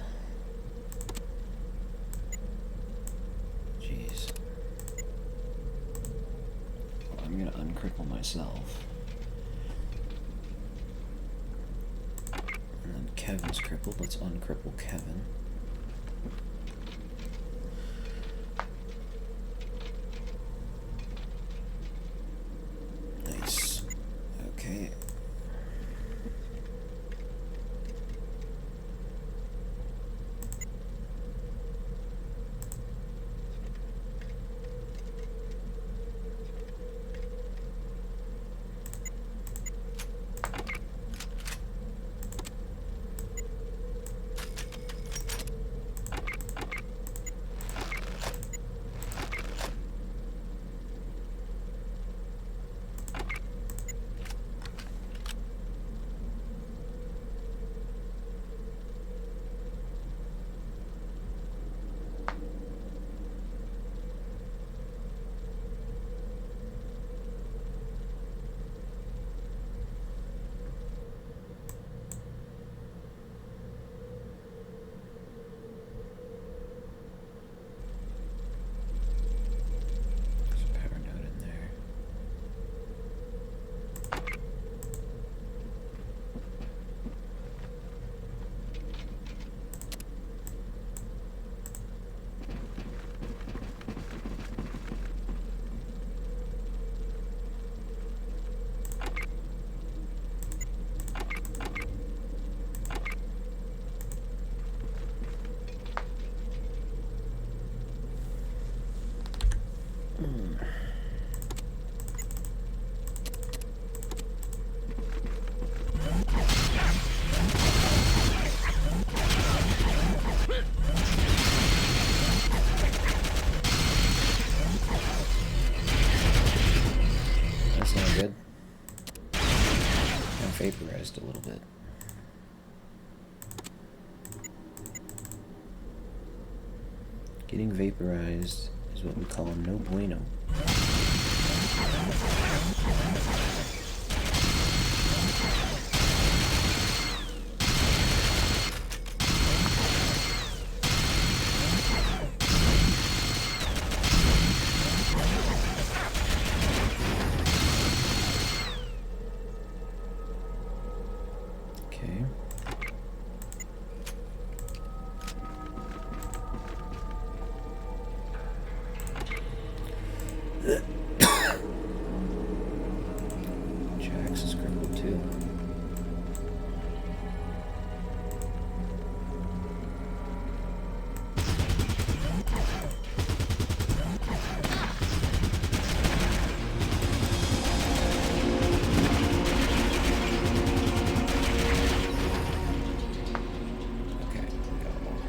Speaker 1: Jeez. Well, I'm gonna uncripple myself. And then Kevin's crippled. Let's uncripple Kevin. Nice. Okay. There's a power node in there. That's not good. I'm vaporized a little bit. Getting vaporized is what we call no bueno. Okay. Jax is crippled too. Okay, we got one.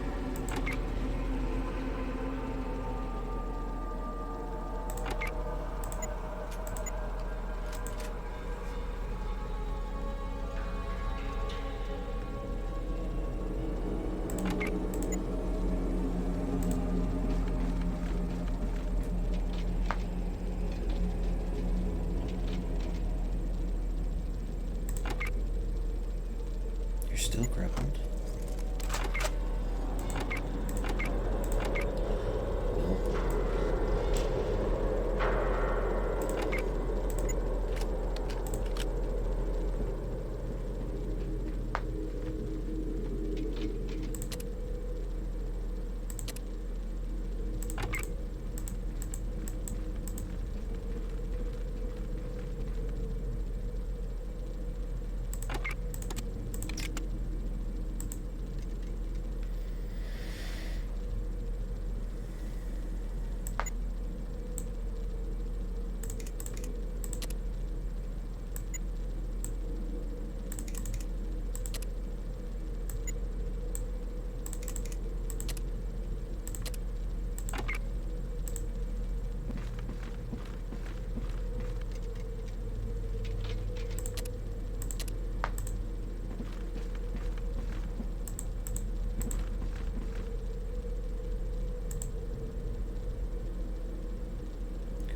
Speaker 1: You're still crippled. Nope.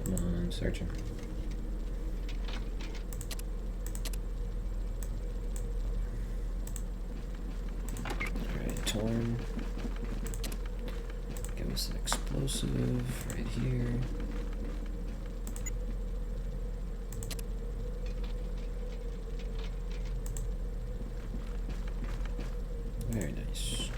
Speaker 1: Come on, searching. storm. Give us an explosive right here. Very nice.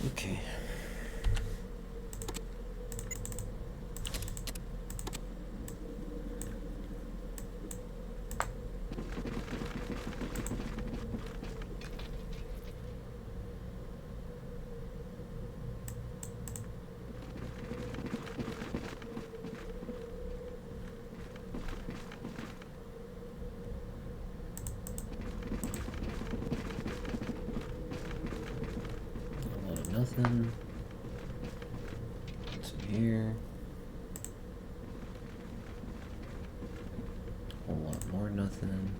Speaker 1: Okay. A lot of nothing. What's in here? A whole lot more nothing.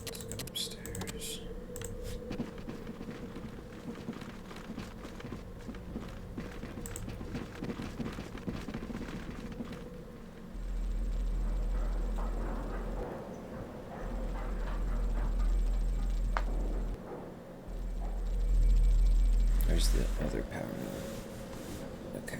Speaker 1: Let's go upstairs. There's the other power node. Okay.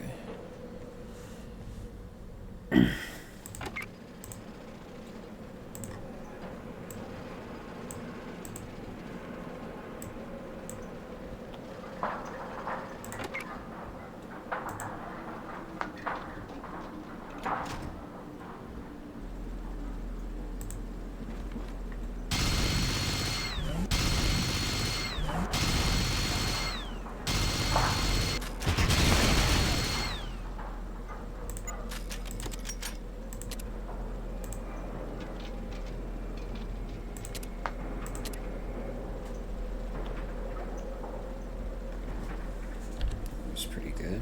Speaker 1: It's pretty good.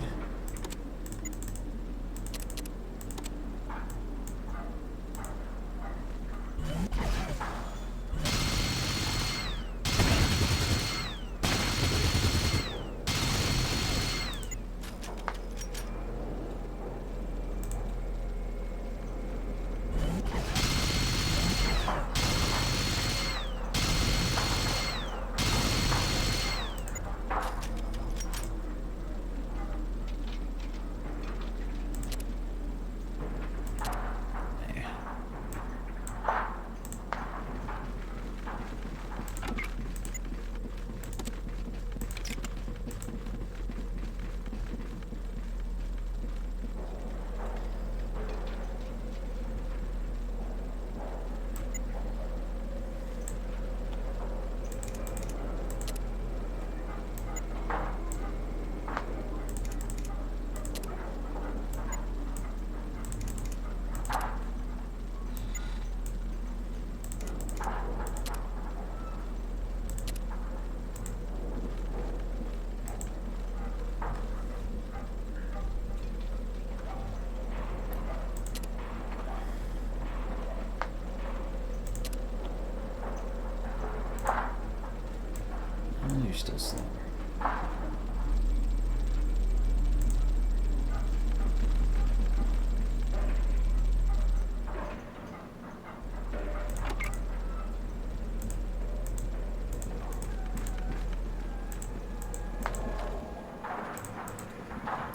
Speaker 1: Oh, you're still slower.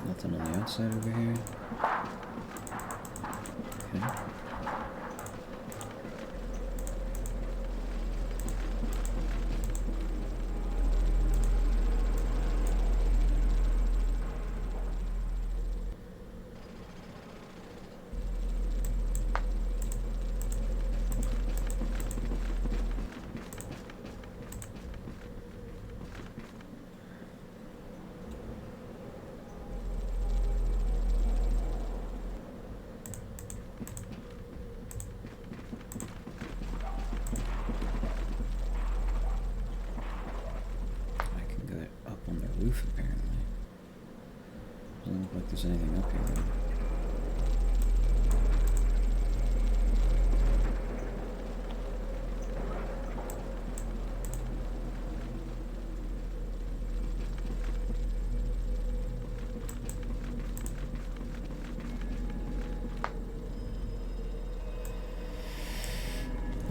Speaker 1: Nothing on the outside over here. Okay. there's anything up here, though.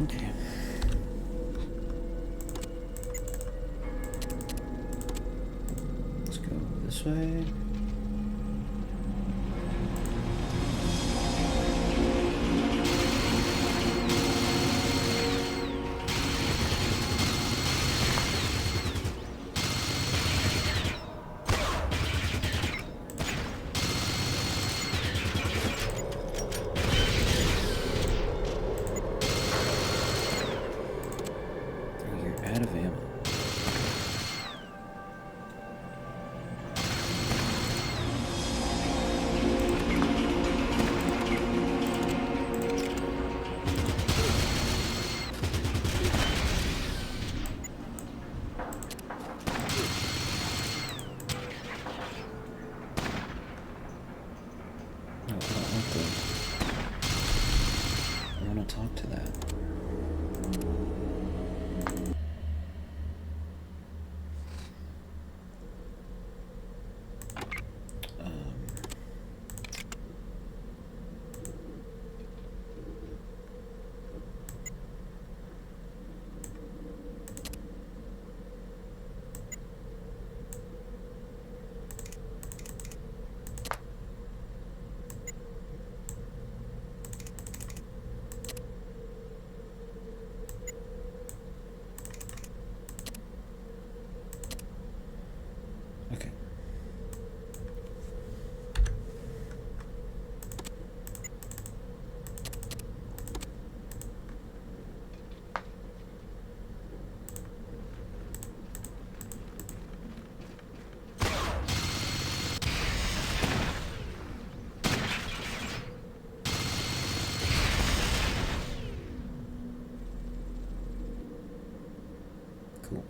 Speaker 1: Okay. Let's go this way. You're out of ammo. No, I don't want those. I want to talk to that. Okay. Cool.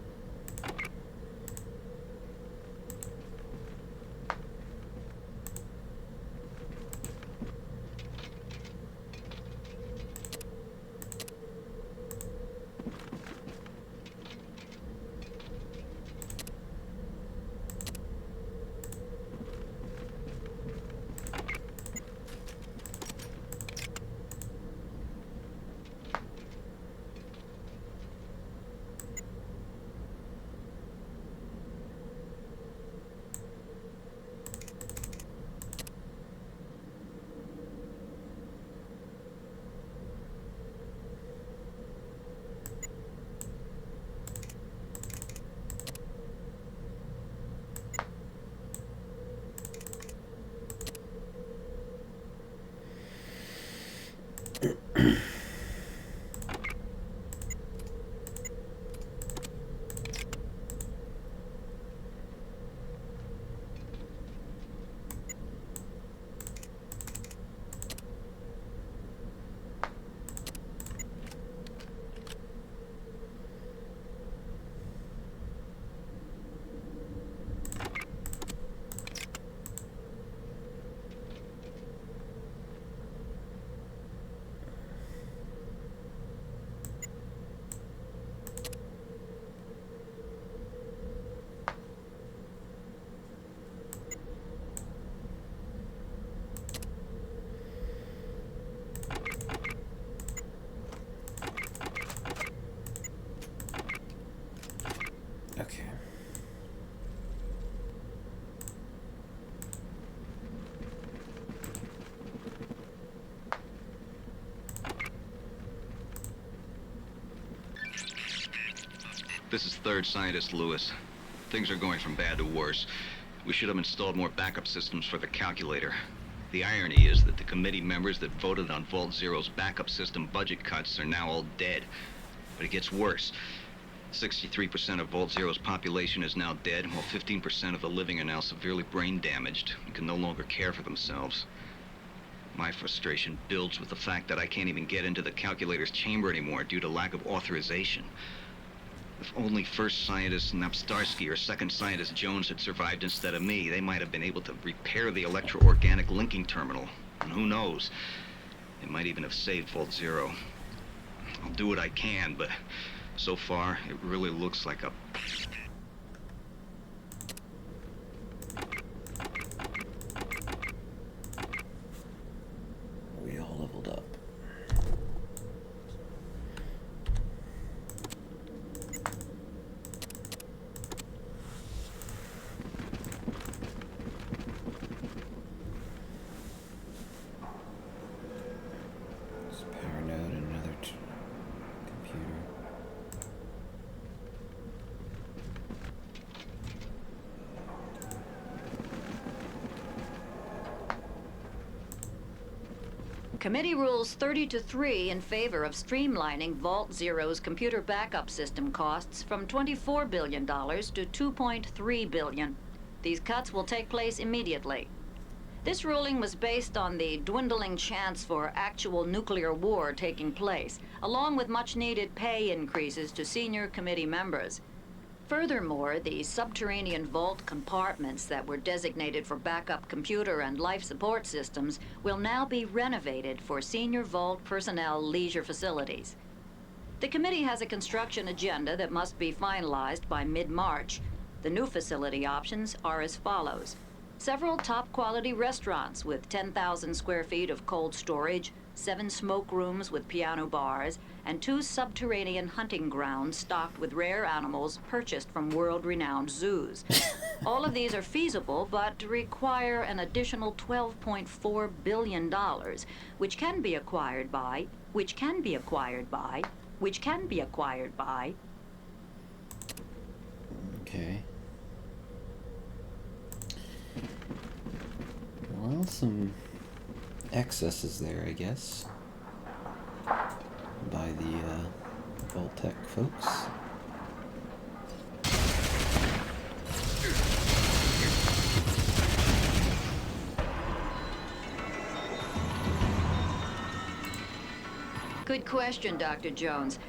Speaker 1: Okay.
Speaker 9: This is Third Scientist Lewis. Things are going from bad to worse. We should have installed more backup systems for the calculator. The irony is that the committee members that voted on Vault Zero's backup system budget cuts are now all dead. But it gets worse. 63% of Vault Zero's population is now dead, while 15% of the living are now severely brain damaged and can no longer care for themselves. My frustration builds with the fact that I can't even get into the calculator's chamber anymore due to lack of authorization. If only first scientist Napstarsky or second scientist Jones had survived instead of me, they might have been able to repair the electro-organic linking terminal. And who knows? It might even have saved Vault Zero. I'll do what I can, but so far, it really looks like a...
Speaker 1: We all leveled up. Let's power node and another computer.
Speaker 10: Committee rules 30-3 in favor of streamlining Vault Zero's computer backup system costs from $24 billion to $2.3 billion. These cuts will take place immediately. This ruling was based on the dwindling chance for actual nuclear war taking place, along with much-needed pay increases to senior committee members. Furthermore, the subterranean vault compartments that were designated for backup computer and life support systems will now be renovated for senior vault personnel leisure facilities. The committee has a construction agenda that must be finalized by mid-March. The new facility options are as follows. Several top-quality restaurants with 10,000 square feet of cold storage, 7 smoke rooms with piano bars, and 2 subterranean hunting grounds stocked with rare animals purchased from world-renowned zoos. All of these are feasible, but require an additional $12.4 billion, which can be acquired by.
Speaker 1: Okay. Well, some excesses there, I guess, by the Vault-Tec folks.
Speaker 10: Good question, Dr. Jones.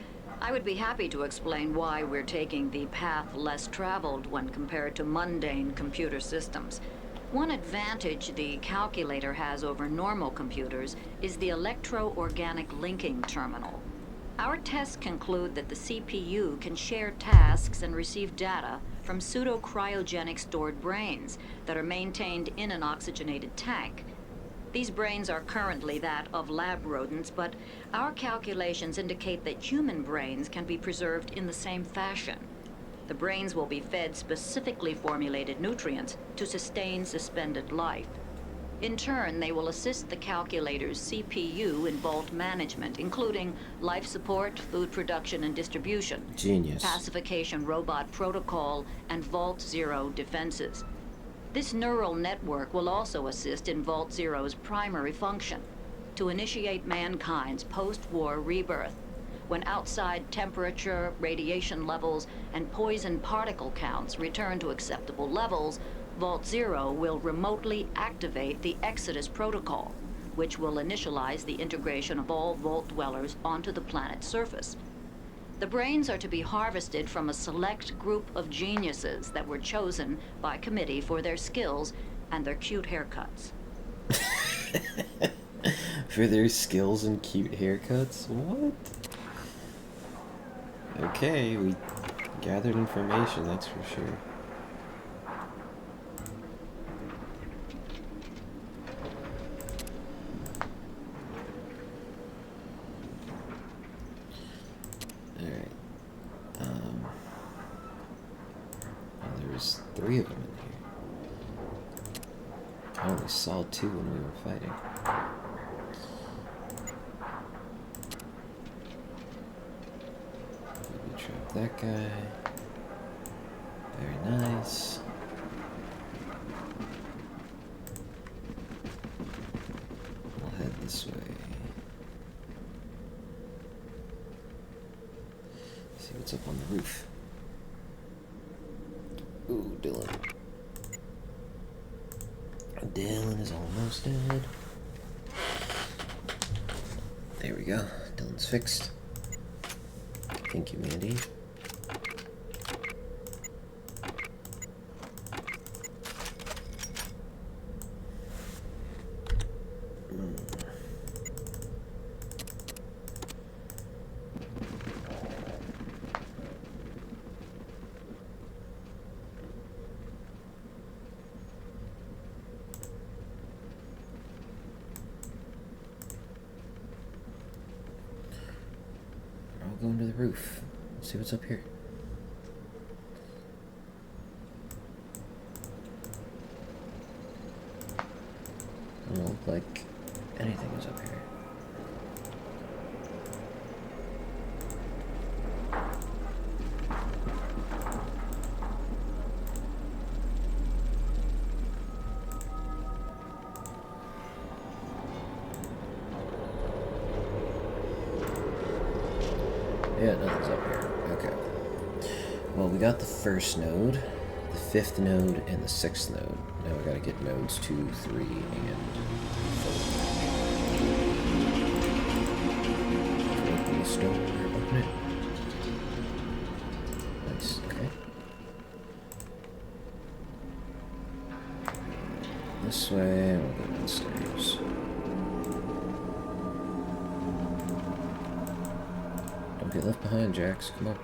Speaker 10: I would be happy to explain why we're taking the path less traveled when compared to mundane computer systems. One advantage the calculator has over normal computers is the electro-organic linking terminal. Our tests conclude that the CPU can share tasks and receive data from pseudo-cryogenic stored brains that are maintained in an oxygenated tank. These brains are currently that of lab rodents, but our calculations indicate that human brains can be preserved in the same fashion. The brains will be fed specifically formulated nutrients to sustain suspended life. In turn, they will assist the calculator's CPU in vault management, including life support, food production and distribution,
Speaker 1: Genius.
Speaker 10: pacification robot protocol, and Vault Zero defenses. This neural network will also assist in Vault Zero's primary function, to initiate mankind's post-war rebirth. When outside temperature, radiation levels, and poison particle counts return to acceptable levels, Vault Zero will remotely activate the Exodus protocol, which will initialize the integration of all Vault dwellers onto the planet's surface. The brains are to be harvested from a select group of geniuses that were chosen by committee for their skills and their cute haircuts.
Speaker 1: For their skills and cute haircuts? What? Okay, we gathered information, that's for sure. Alright. There's 3 of them in here. I only saw 2 when we were fighting. Trap that guy. Very nice. We'll head this way. See what's up on the roof. Ooh, Dylan. Dylan is almost dead. There we go. Dylan's fixed. Thank you, Mandy. going to the roof. Let's see what's up here. Doesn't look like anything is up here. Yeah, nothing's up here. Okay. Well, we got the first node, the fifth node, and the sixth node. Now we gotta get nodes 2, 3, and 4. Open this door. Open it. Nice. Okay. This way, we'll go downstairs. Don't get left behind, Jax. Come on.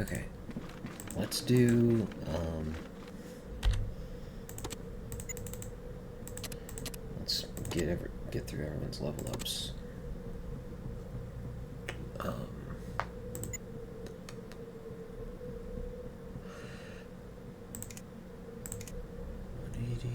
Speaker 1: Okay, let's do, let's get through everyone's level ups. 180.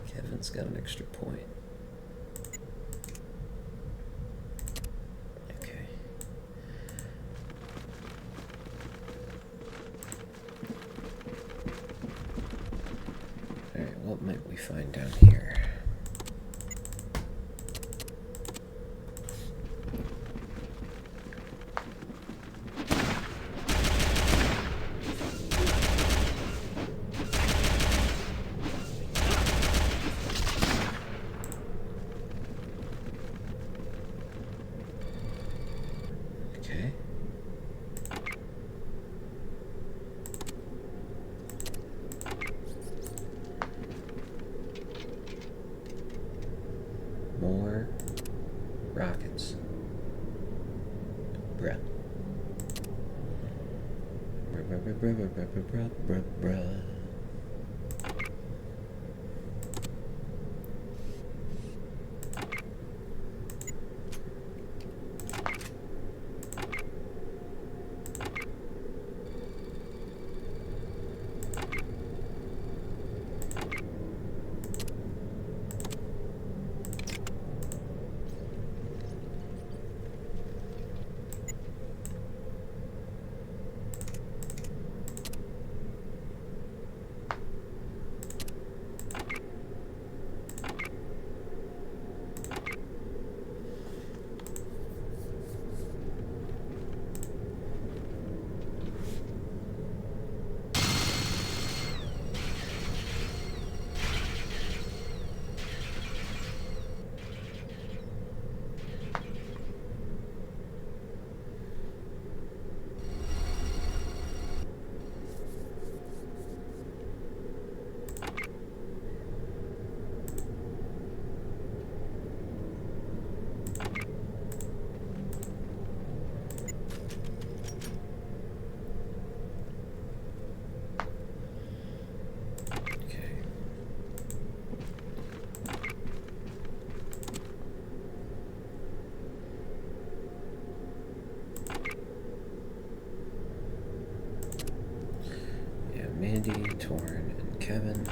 Speaker 1: Kevin's got an extra point. Okay. Alright, what might we find down here? Okay. More rockets. Bruh. Bruh, bruh, bruh, bruh, bruh, bruh, bruh, bruh, bruh. Andy, Torn, and Kevin.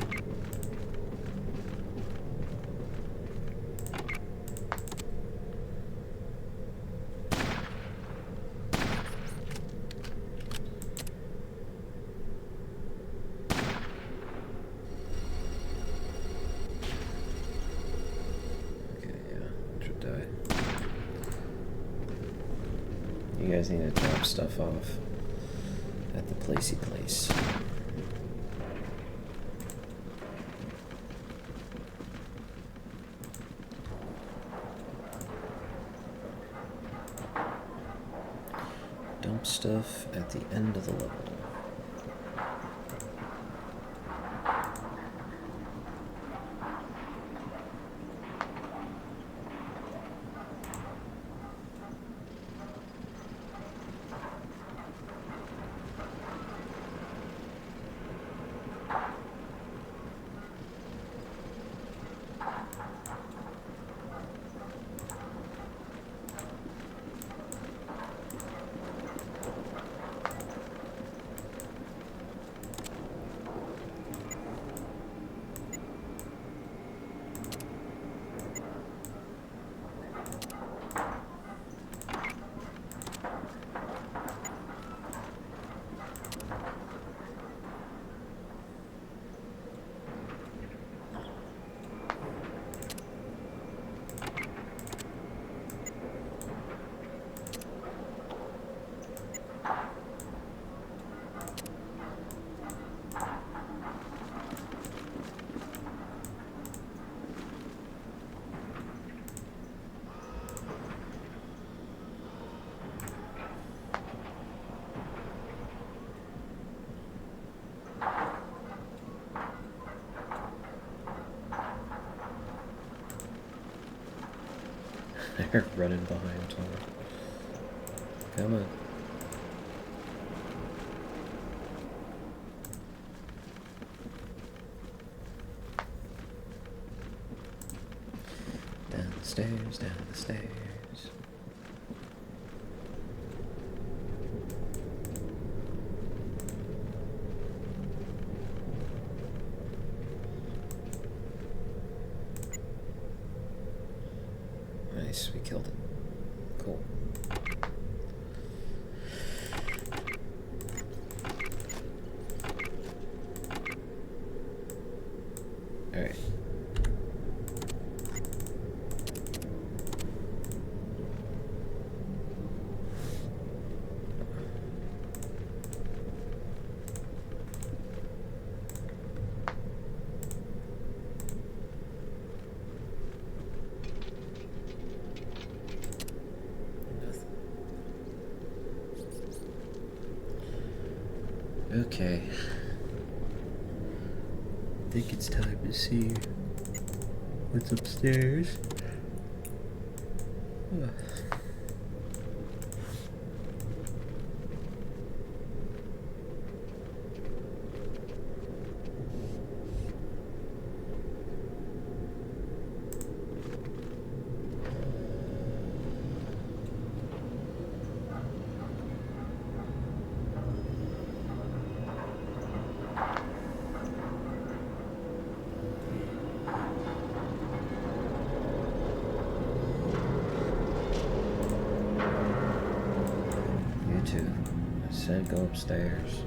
Speaker 1: You guys need to drop stuff off at the placey place. Dump stuff at the end of the level. They're running behind Tom. Come on. Down the stairs, down the stairs. Nice, we killed it. Cool. Alright. Okay. I think it's time to see what's upstairs. Ugh. I said go upstairs.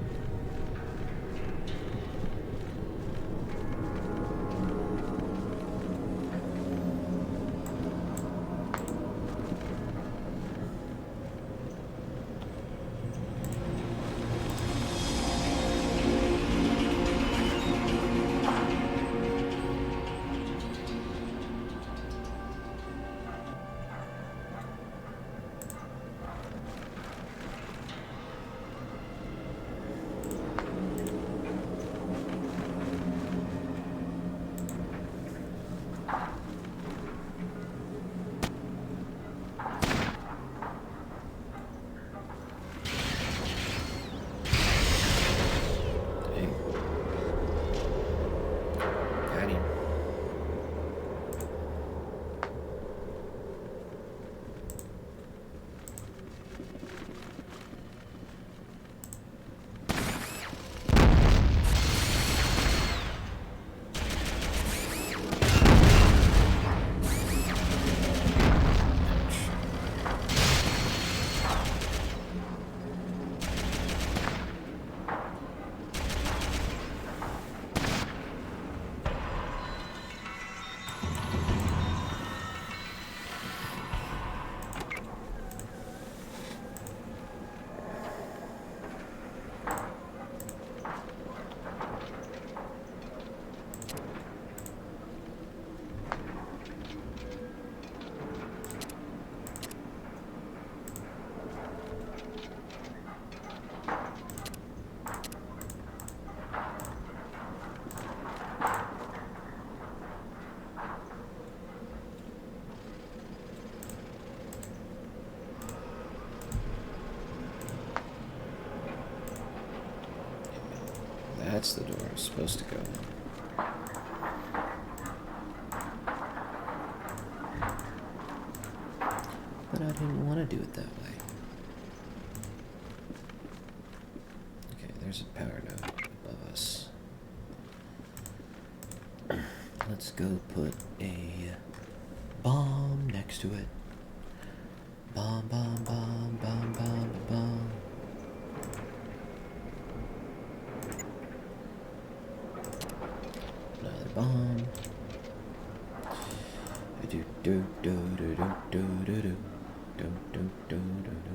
Speaker 1: That's the door I was supposed to go in. But I didn't want to do it that way. Okay, there's a power node above us. Let's go put a bomb next to it. Bomb, bomb, bomb, bomb, bomb, bomb. Another bomb. Do do do do do do do do do do do do do.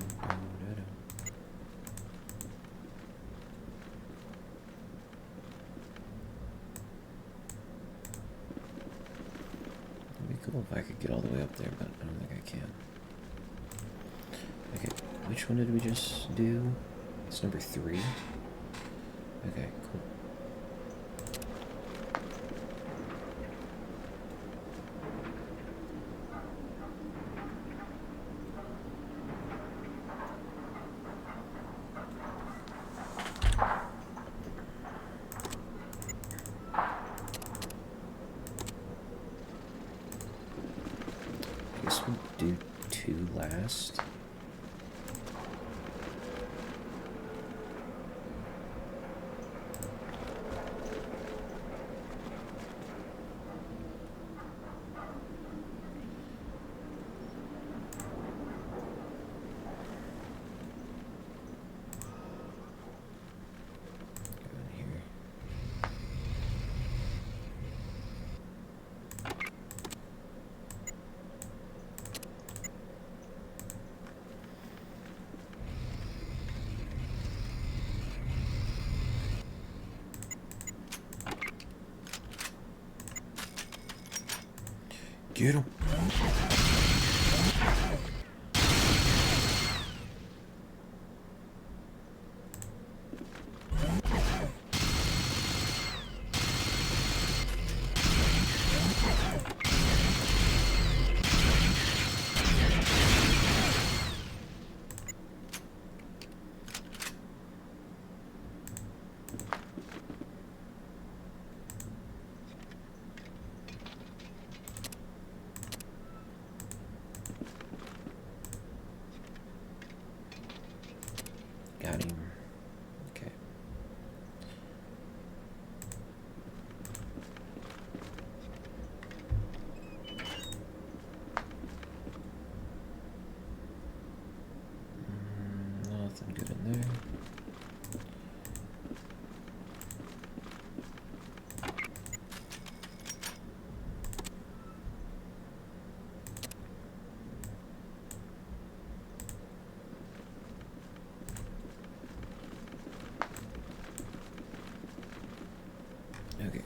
Speaker 1: It'd be cool if I could get all the way up there, but I don't think I can. Okay, which one did we just do? It's number 3. Okay, cool. I guess we'll do 2 last. Go in here. Get him. Got him. Okay. Nothing good in there. Okay.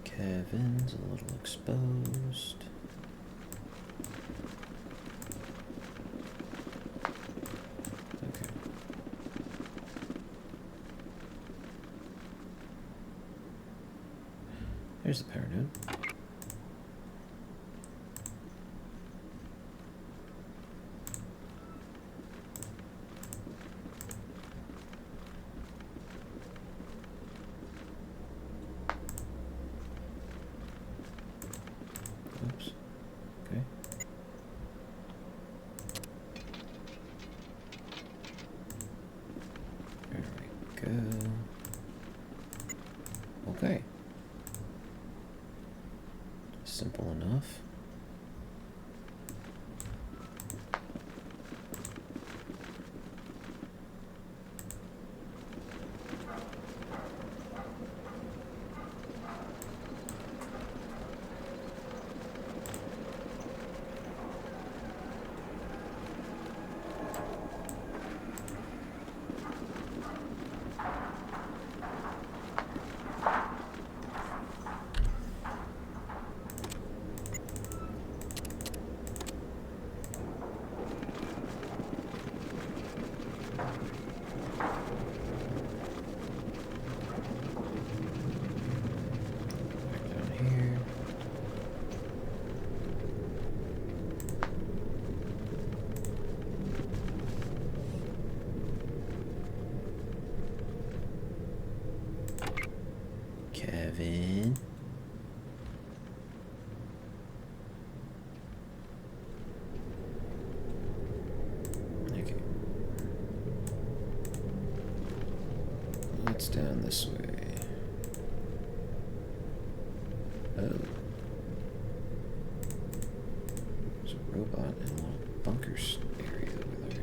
Speaker 1: Kevin's a little exposed. Okay. There's the power node. Oops. Okay. There we go. Okay. Simple enough. this way. Oh. There's a robot in a little bunkers area over there.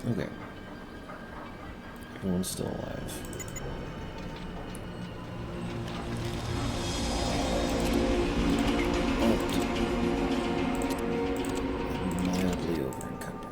Speaker 1: Okay. Everyone's still alive. Mildly over-encumbered.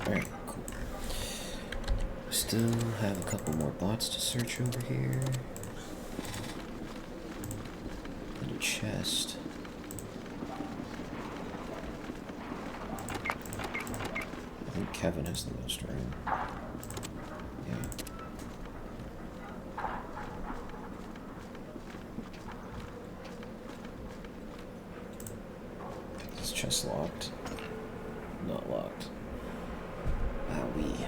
Speaker 1: Alright, cool. Still have a couple more bots to search over here. Kevin has the most, right? Yeah. Is this chest locked? Not locked. Owie.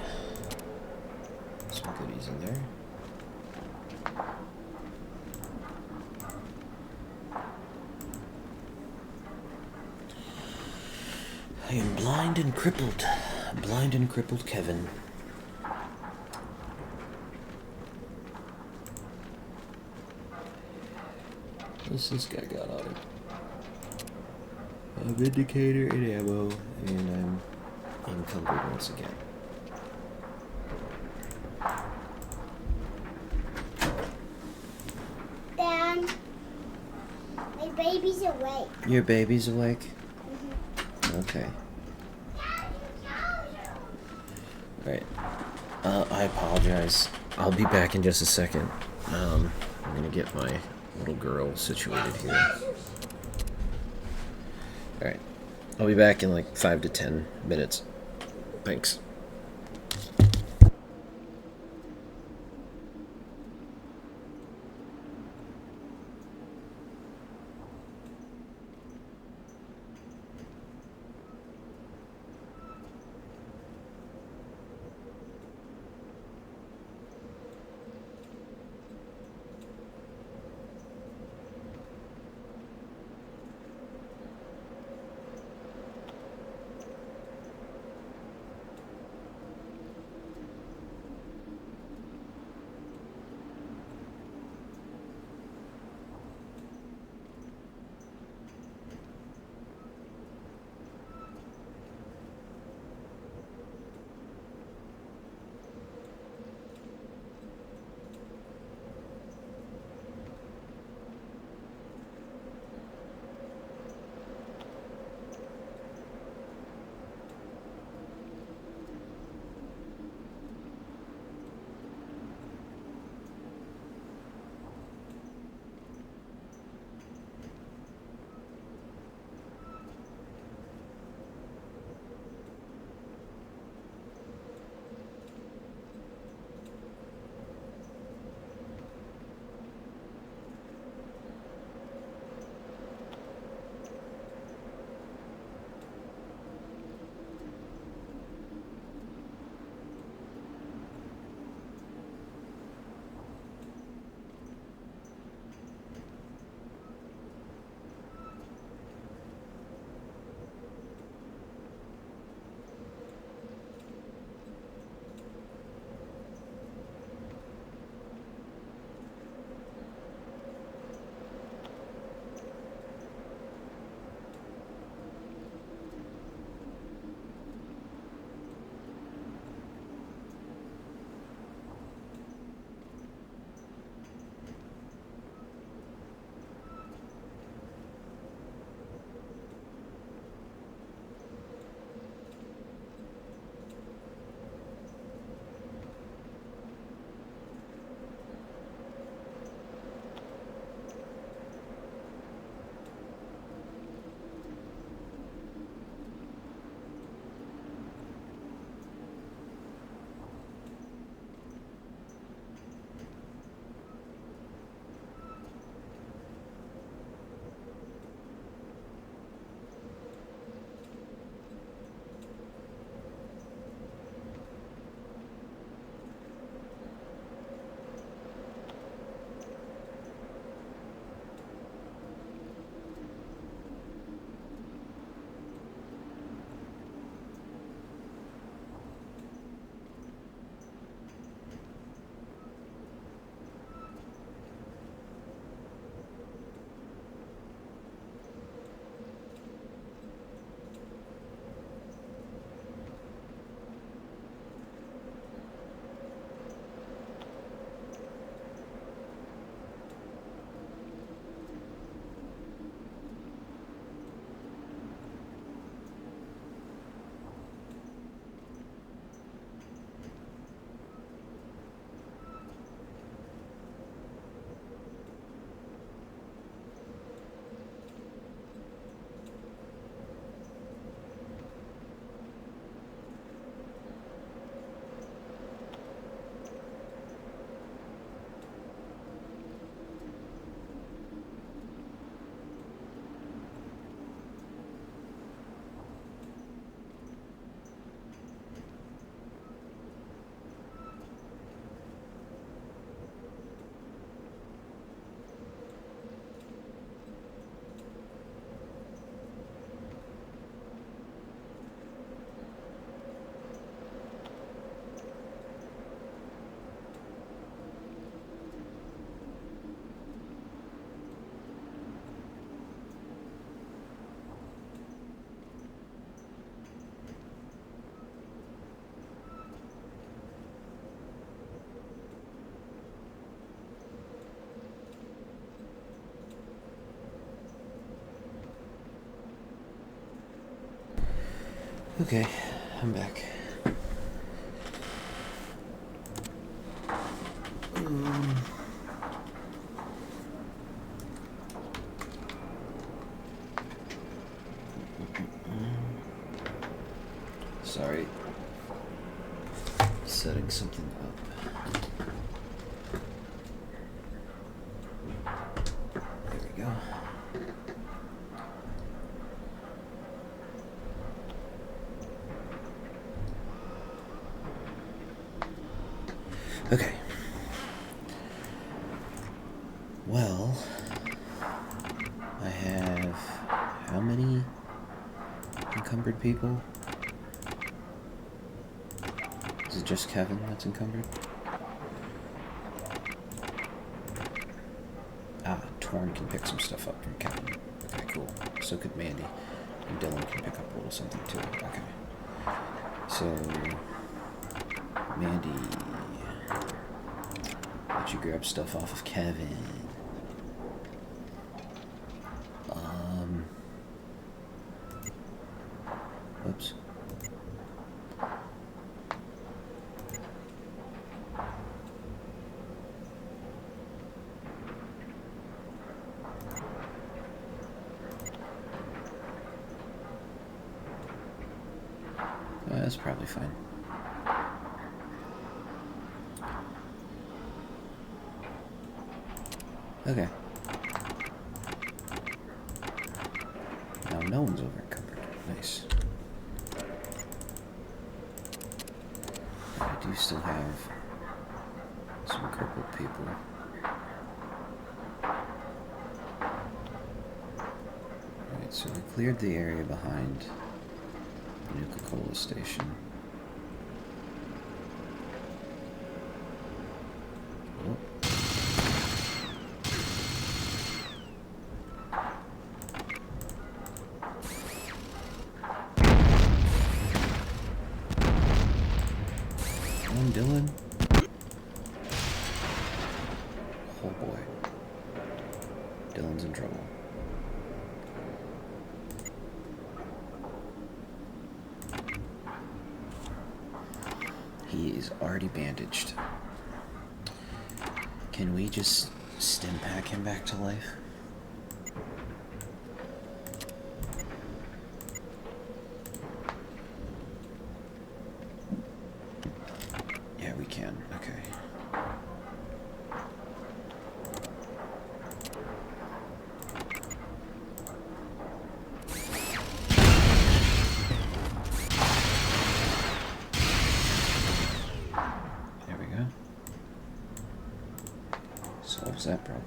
Speaker 1: Some goodies in there. I am blind and crippled. Blind and crippled Kevin. What's this guy got on him? A vindicator and ammo, and I'm encumbered once again.
Speaker 3: Dad, my baby's awake.
Speaker 1: Your baby's awake?
Speaker 3: Mm-hmm.
Speaker 1: Okay. Right. I apologize. I'll be back in just a second. I'm gonna get my little girl situated here. Alright. I'll be back in like 5 to 10 minutes. Thanks. Okay, I'm back. Sorry. Setting something up. There we go. Okay. Well, I have how many encumbered people? Is it just Kevin that's encumbered? Ah, Torn can pick some stuff up from Kevin. Okay, cool. So could Mandy. And Dylan can pick up a little something too. Okay. So, Mandy, let you grab stuff off of Kevin. Whoops. That's probably fine. Okay. Now no one's over encumbered. Nice. I do still have some crippled people. Alright, so we cleared the area behind the Nuka-Cola station. Oh. Come on, Dylan. Oh boy. Dylan's in trouble. He is already bandaged. Can we just stim pack him back to life? Yeah, we can. Okay. There we go. Solves that problem.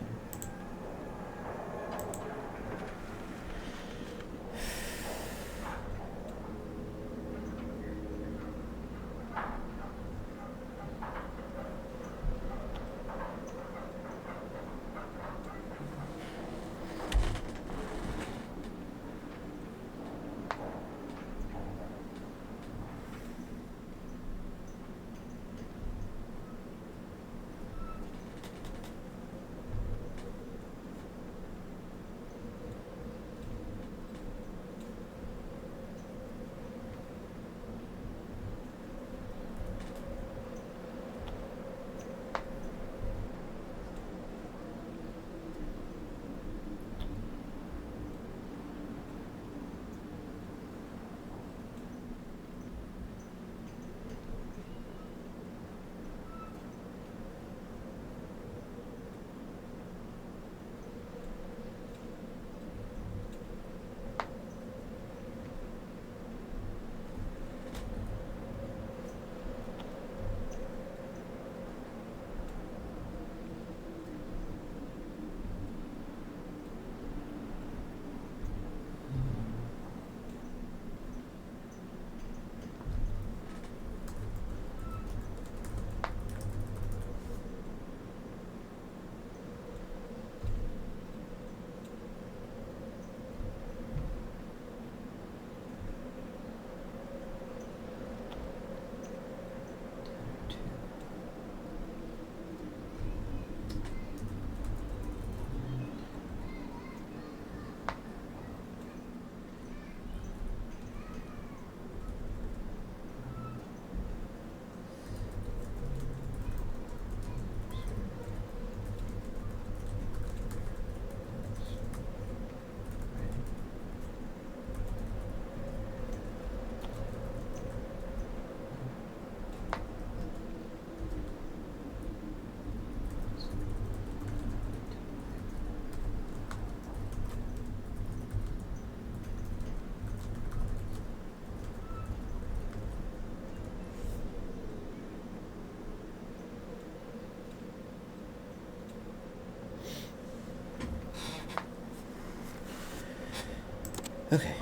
Speaker 1: Okay.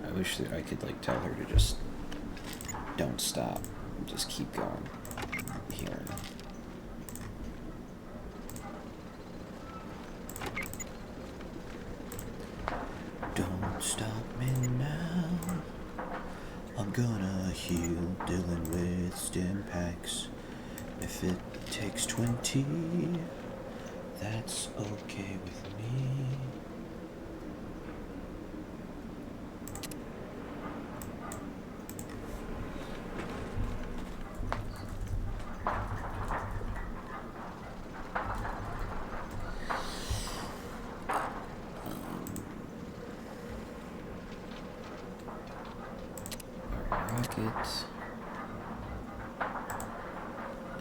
Speaker 1: I wish that I could, like, tell her to just don't stop. Just keep going. Here. Don't stop me now. I'm gonna heal Dylan with stim packs. If it takes 20, that's okay with me. Rocket.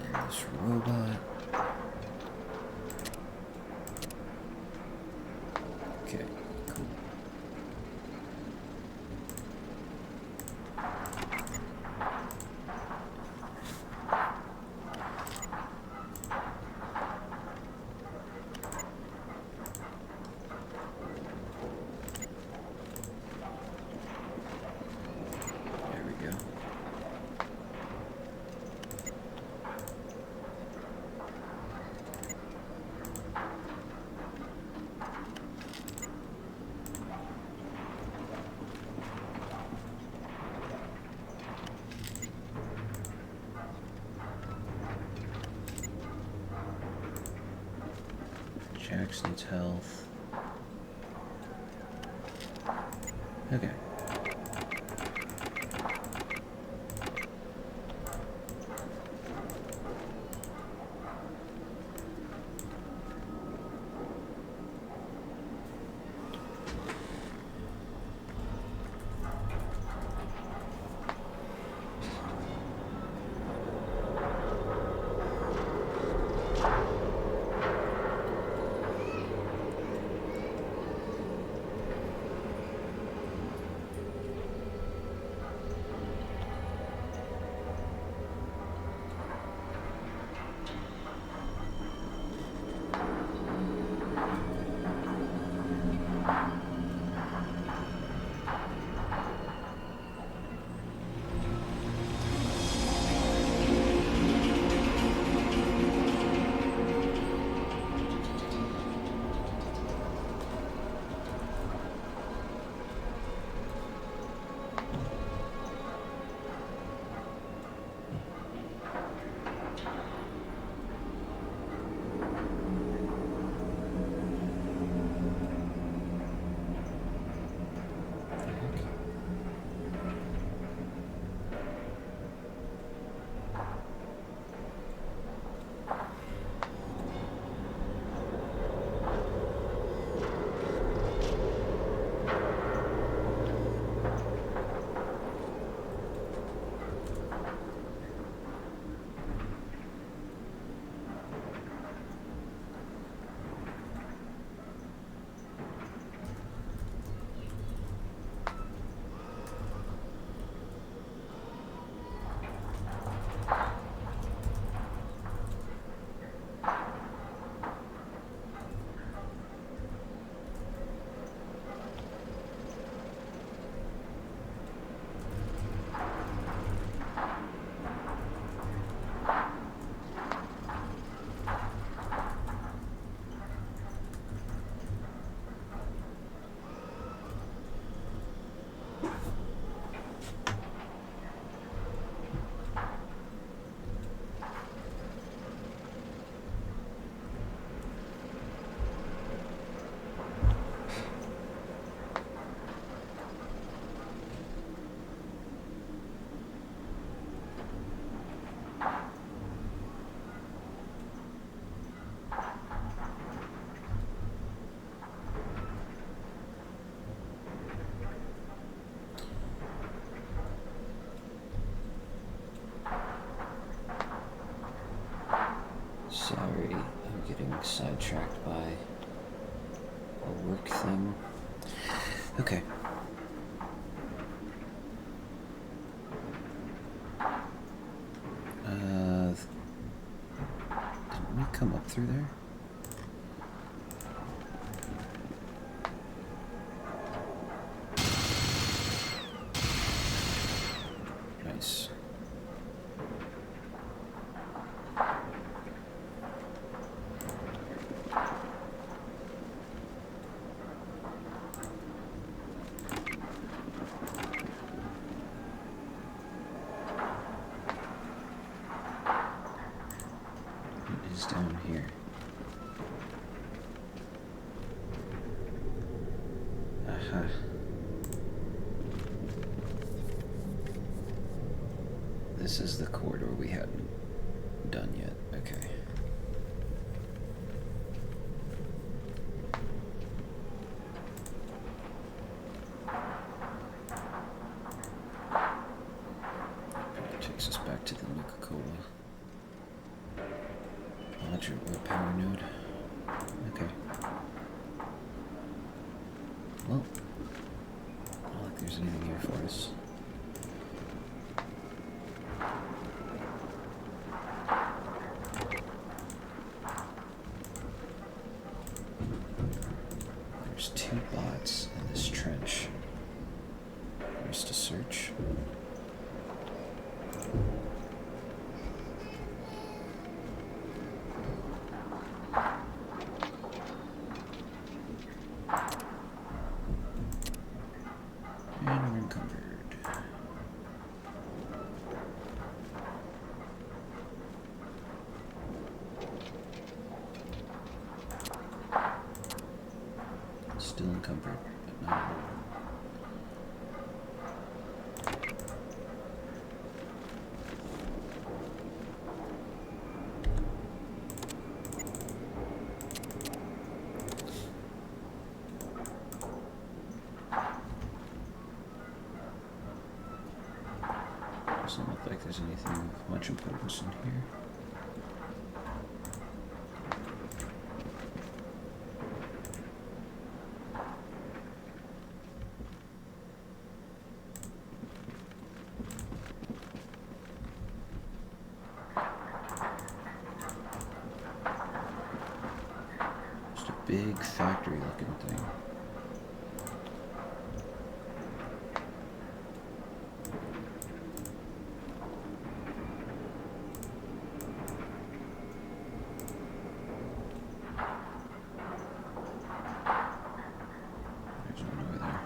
Speaker 1: And this robot. Okay, cool. There we go. Jax needs health. Okay. Sorry, I'm getting sidetracked by a work thing. Okay. Didn't we come up through there? Huh. This is the corridor we hadn't done yet. Okay. Probably takes us back to the Nuka-Cola. Electric power node. Okay. Well, not like there's anything here for us. There's 2 bots in this trench. There's to search. And we're encumbered. Still encumbered, but not anymore. Doesn't look like there's anything of much importance in here. Just a big factory looking thing. There's one over there.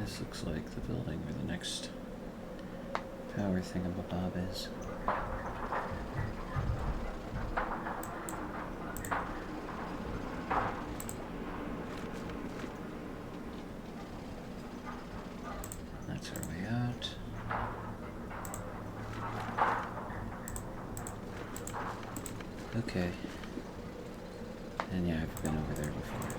Speaker 1: This looks like the building where the next power thingamabob is. That's our way out. Okay. And yeah, I've been over there before.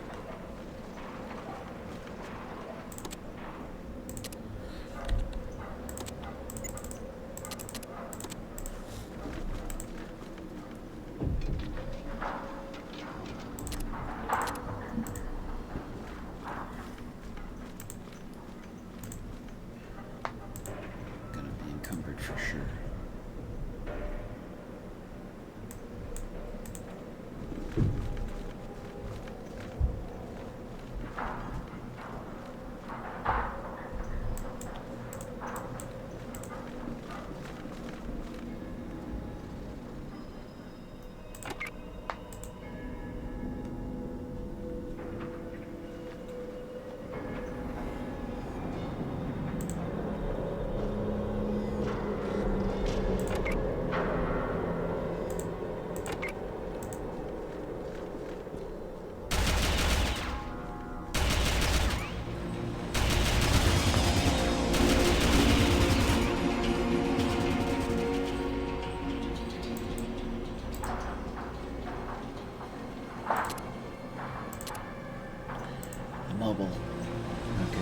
Speaker 1: Gonna be encumbered for sure. Mobile. Okay.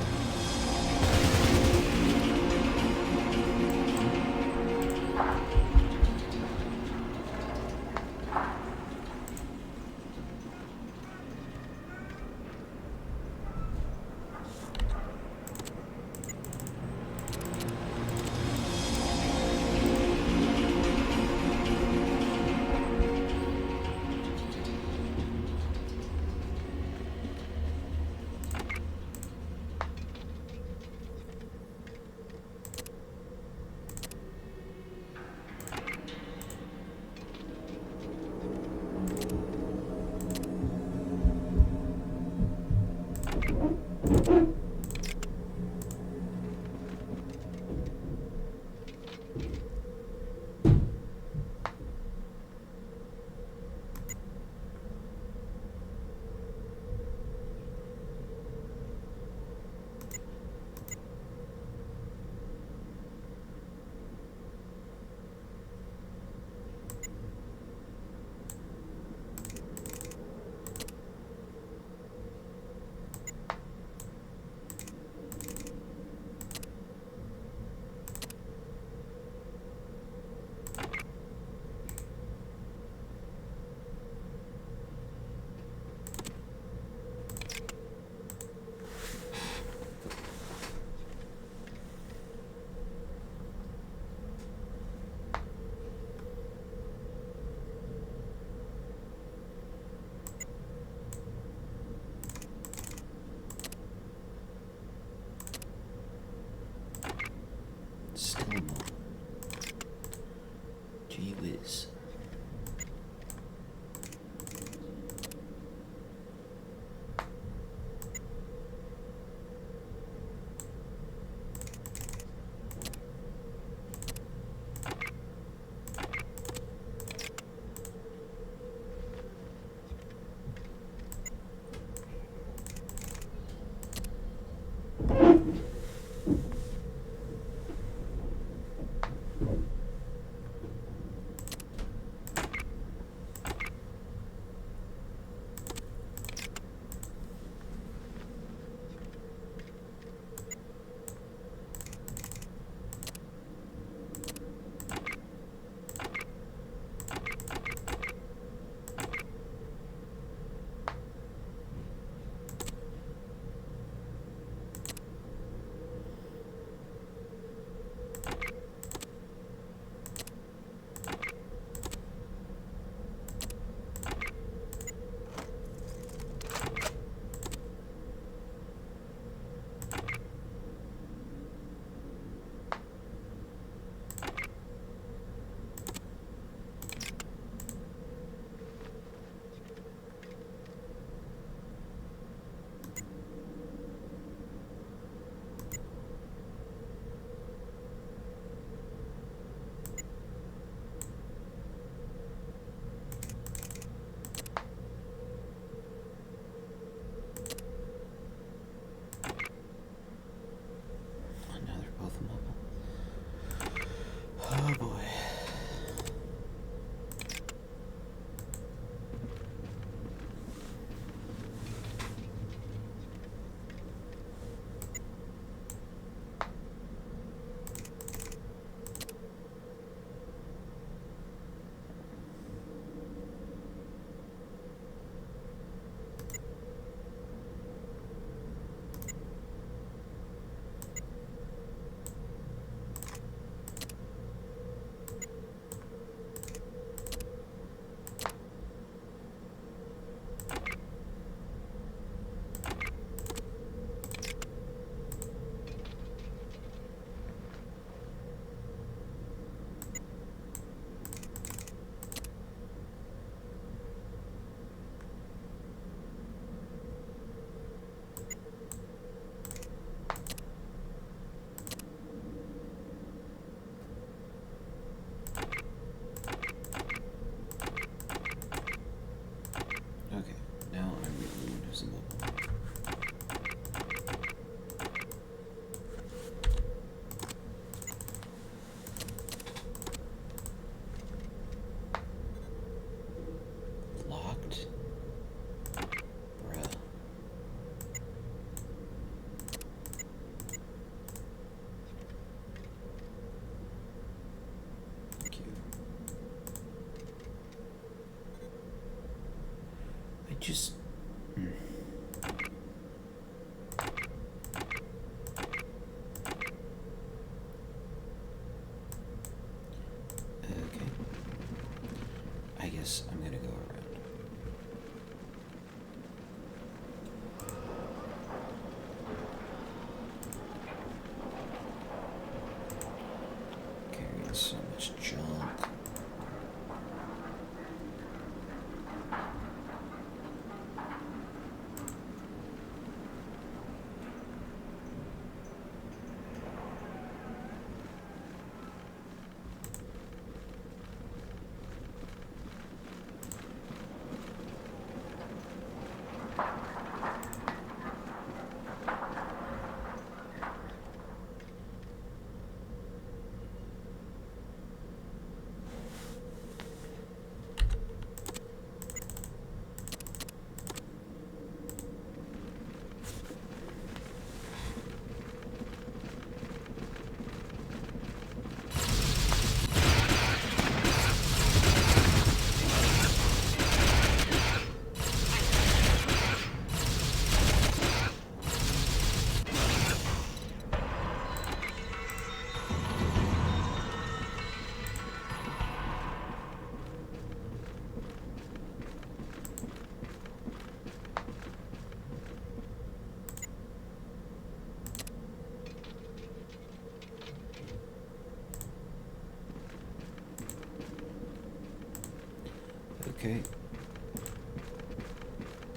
Speaker 1: Okay.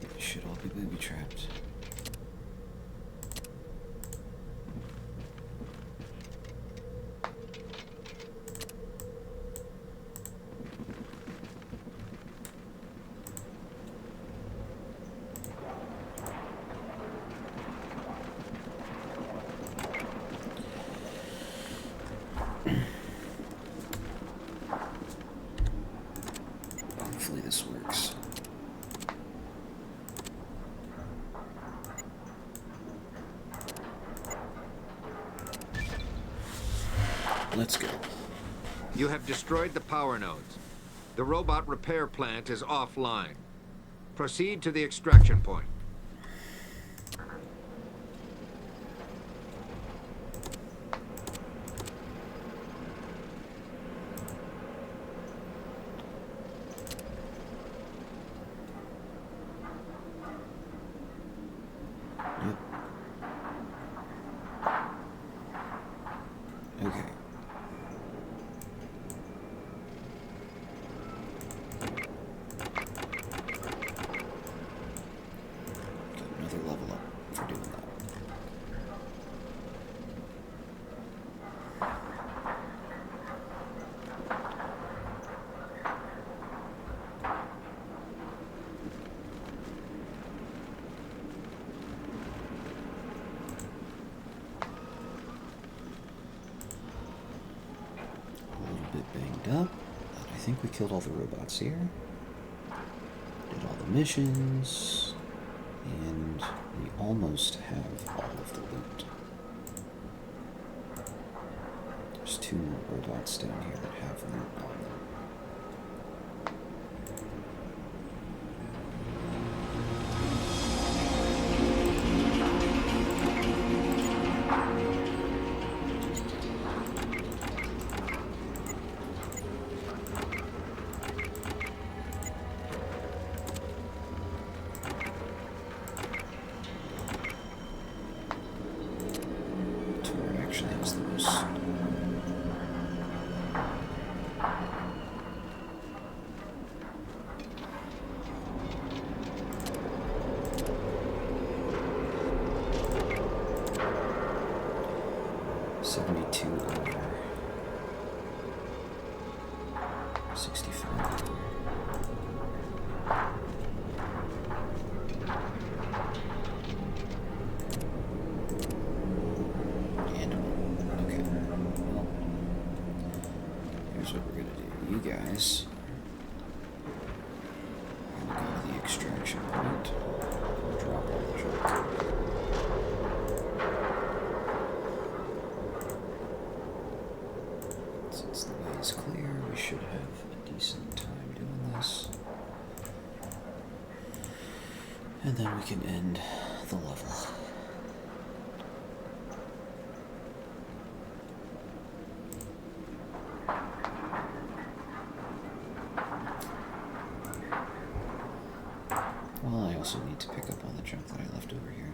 Speaker 1: They should all be booby trapped. Hopefully this works. Let's go.
Speaker 2: You have destroyed the power nodes. The robot repair plant is offline. Proceed to the extraction point.
Speaker 1: Yep. Okay. Got another level up for doing that. A little bit banged up, but I think we killed all the robots here. Did all the missions, and we almost have all of the loot. There's 2 more robots down here that have loot on them. Turret actually has the most. 72 over 65 over. And okay. Well, here's what we're gonna do. You guys are gonna go to the extraction point. Drop all the junk. Since the way is clear, we should have a decent time doing this. And then we can end the level. Well, I also need to pick up on the junk that I left over here.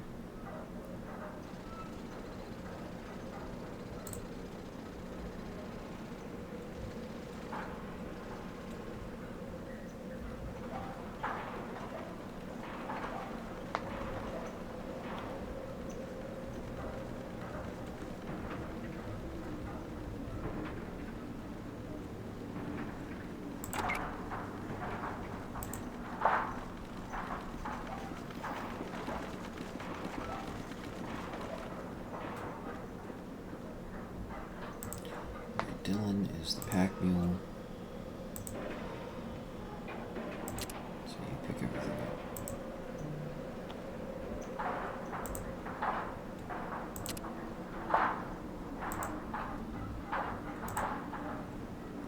Speaker 1: Dylan is the pack mule. So you pick everything up.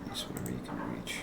Speaker 1: At least whatever you can reach.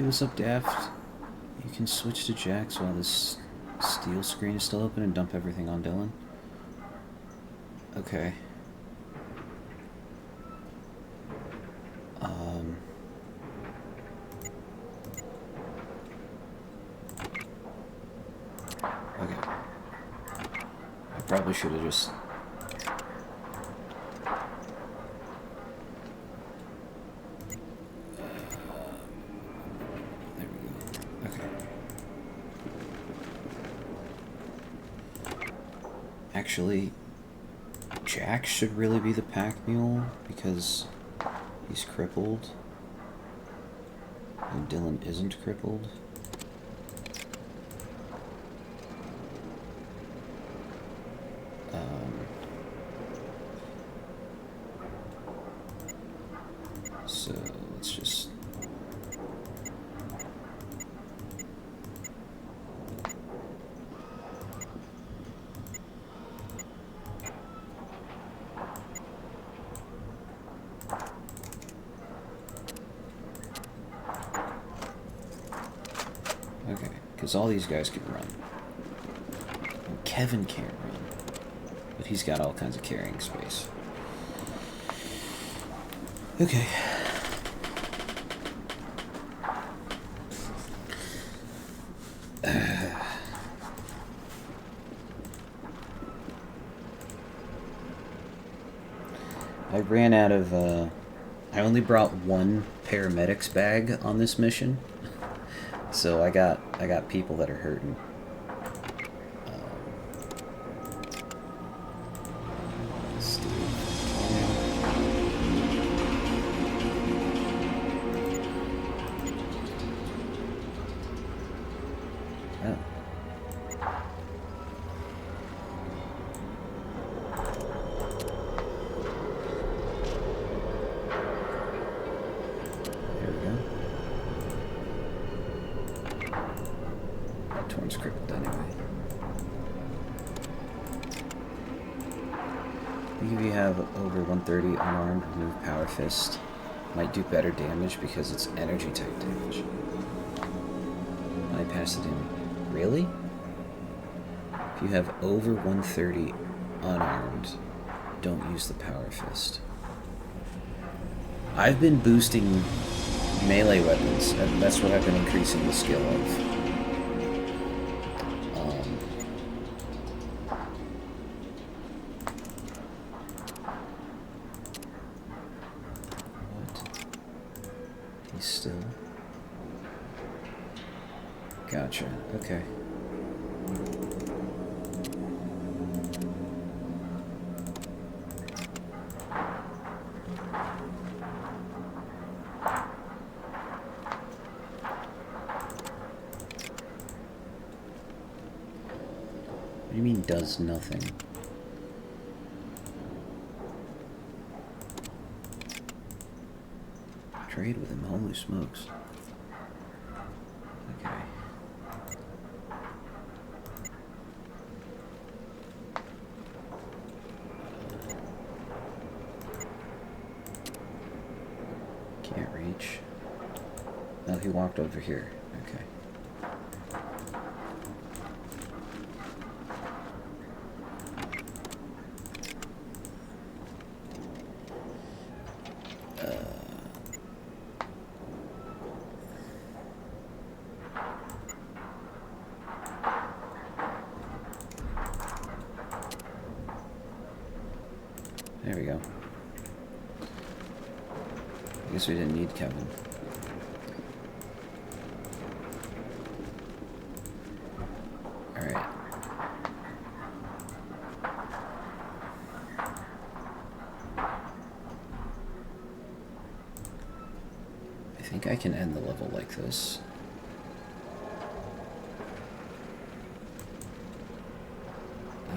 Speaker 1: what's up, Daft? You can switch to Jax while this steel screen is still open and dump everything on Dylan. Okay. Okay. I probably should have just... there we go. Okay. Actually, Jack should really be the pack mule because he's crippled. And Dylan isn't crippled. So let's just... okay, because all these guys can run. And Kevin can't run, but he's got all kinds of carrying space. Okay. I ran out of, I only brought one paramedics bag on this mission, so I got people that are hurting. Unarmed, remove Power Fist. Might do better damage because it's energy type damage. I passed it in. Really? If you have over 130 unarmed, don't use the Power Fist. I've been boosting melee weapons. That's what I've been increasing the skill of. Still. Gotcha. Okay. What do you mean does nothing? Trade with him, holy smokes. Okay. Can't reach. Oh, he walked over here. Okay. There we go. I guess we didn't need Kevin. Alright. I think I can end the level like this.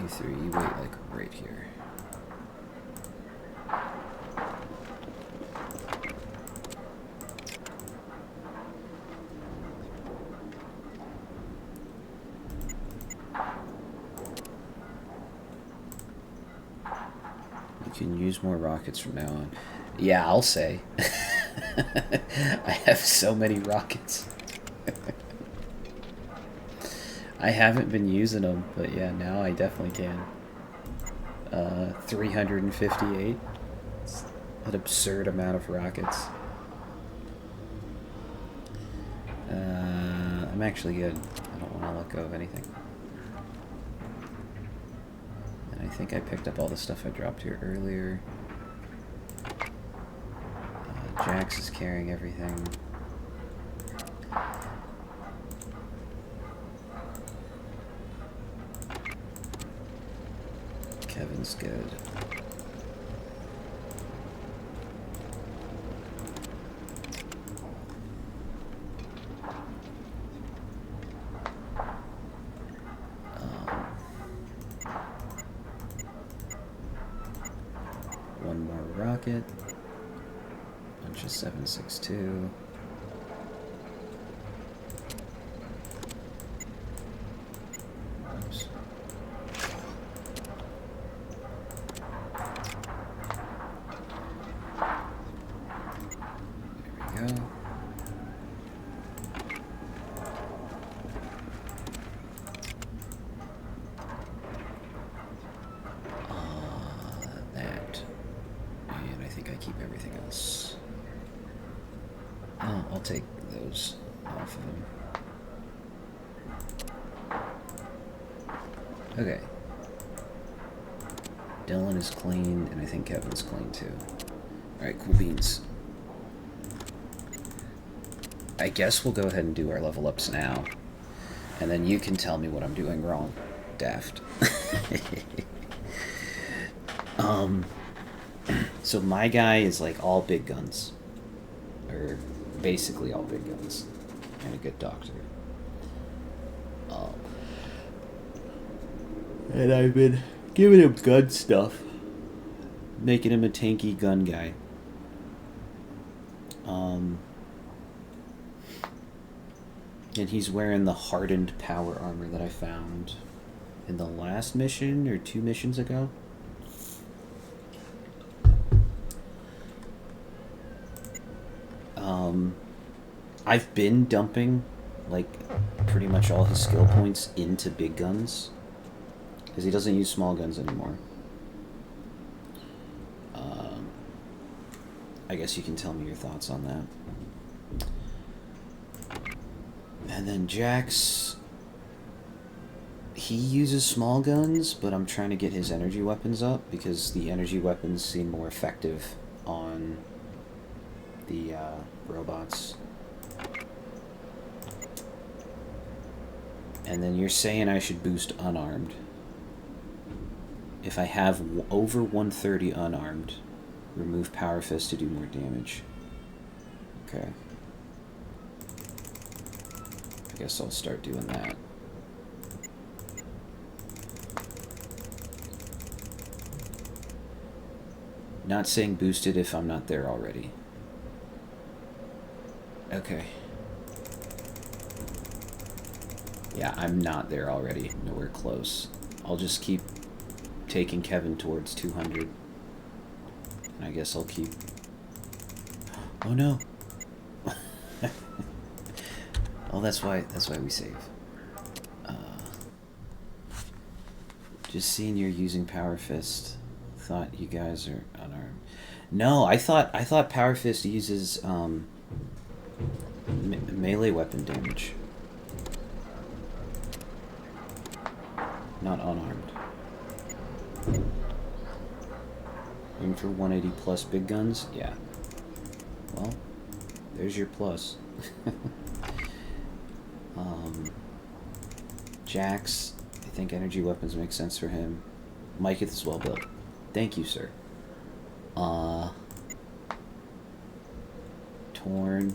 Speaker 1: You three, you wait like right here. Can use more rockets from now on. Yeah, I'll say. I have so many rockets. I haven't been using them, but yeah, now I definitely can. 358. It's an absurd amount of rockets. I'm actually good. I don't want to let go of anything. And I think I picked up all the stuff I dropped here earlier. Jax is carrying everything. Kevin's good. One more rocket. Bunch of 7.62. Oops. There we go. That. And I think I keep everything else. Oh, I'll take those off of him. Okay. Dylan is clean, and I think Kevin's clean too. Alright, cool beans. I guess we'll go ahead and do our level ups now. And then you can tell me what I'm doing wrong, Daft. So my guy is like all big guns. Or basically all big guns. And a good doctor. And I've been giving him gun stuff. Making him a tanky gun guy. And he's wearing the hardened power armor that I found in the last mission or 2 missions ago. I've been dumping like pretty much all his skill points into big guns because he doesn't use small guns anymore. I guess you can tell me your thoughts on that. And then Jax, he uses small guns, but I'm trying to get his energy weapons up because the energy weapons seem more effective on the robots. And then you're saying I should boost unarmed. If I have over 130 unarmed, remove Power Fist to do more damage. Okay. I guess I'll start doing that. Not saying boosted if I'm not there already. Okay. Yeah, I'm not there already. Nowhere close. I'll just keep taking Kevin towards 200. And I guess I'll keep... Oh no! Oh, that's why we save. Just seeing you're using Power Fist. Thought you guys are unarmed. No, I thought Power Fist uses melee weapon damage. Not unarmed. Aim for 180 plus big guns? Yeah. Well, there's your plus. Jax, I think energy weapons make sense for him. Mike is well built. Thank you, sir. Torn.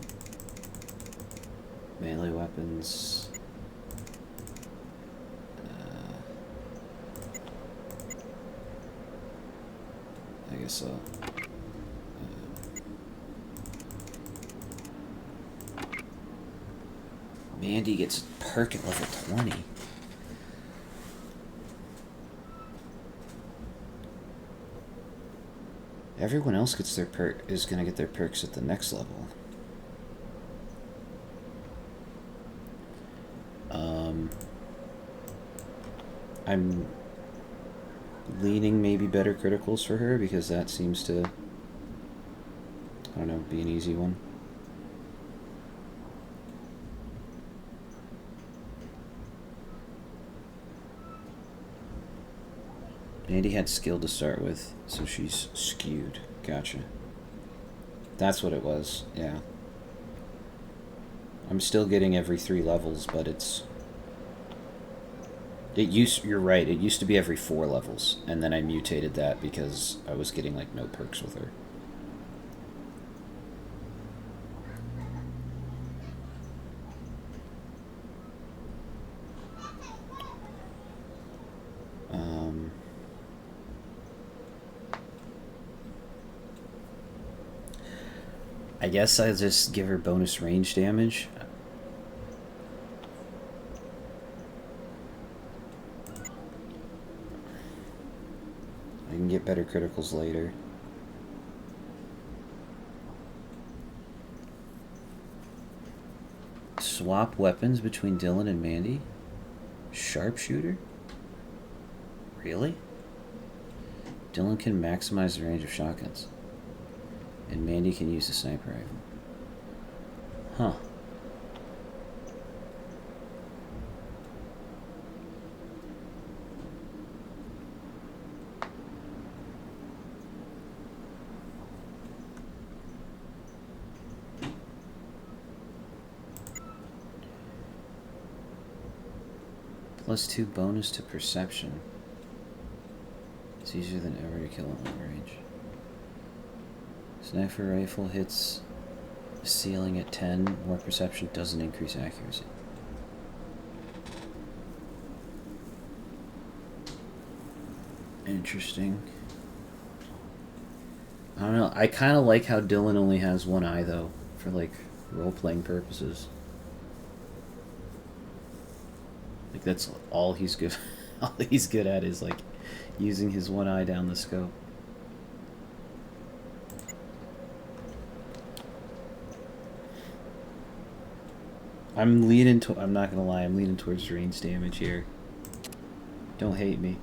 Speaker 1: Melee weapons. I guess so. Mandy gets perk at level 20. Everyone else gets their is gonna get their perks at the next level. I'm leaning maybe better criticals for her because that seems to, I don't know, be an easy one. Mandy had skill to start with, so she's skewed. Gotcha. That's what it was, yeah. I'm still getting every 3 levels, but you're right, it used to be every 4 levels, and then I mutated that because I was getting like no perks with her. I guess I'll just give her bonus range damage. I can get better criticals later. Swap weapons between Dylan and Mandy? Sharpshooter? Really? Dylan can maximize the range of shotguns. And Mandy can use the sniper rifle. Huh. +2 bonus to perception. It's easier than ever to kill at long range. Sniper rifle hits the ceiling at 10. More perception doesn't increase accuracy. Interesting. I don't know. I kind of like how Dylan only has one eye, though, for, like, role-playing purposes. Like, that's all he's good all he's good at is, like, using his one eye down the scope. I'm not gonna lie, I'm leaning towards range damage here. Don't hate me.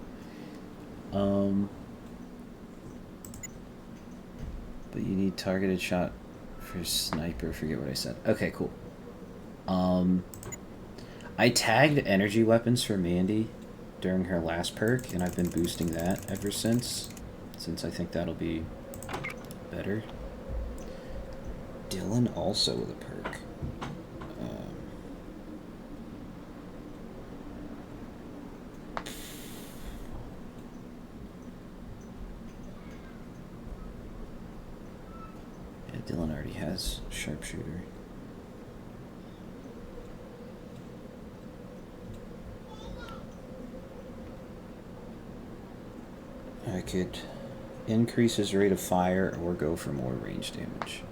Speaker 1: But you need targeted shot for sniper. Forget what I said. Okay, cool. I tagged energy weapons for Mandy during her last perk, and I've been boosting that ever since I think that'll be better. Dylan also with a perk. Dylan already has sharpshooter. I could increase his rate of fire or go for more range damage.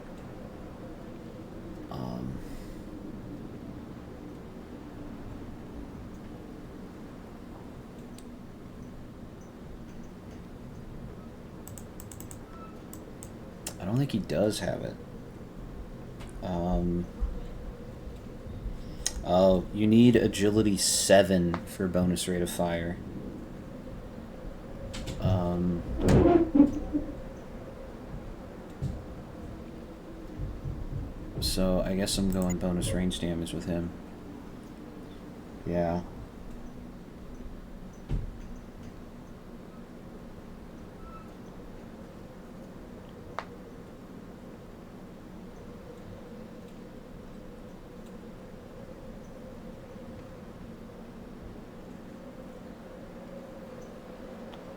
Speaker 1: I don't think he does have it. Oh, you need agility 7 for bonus rate of fire. So I guess I'm going bonus range damage with him. Yeah.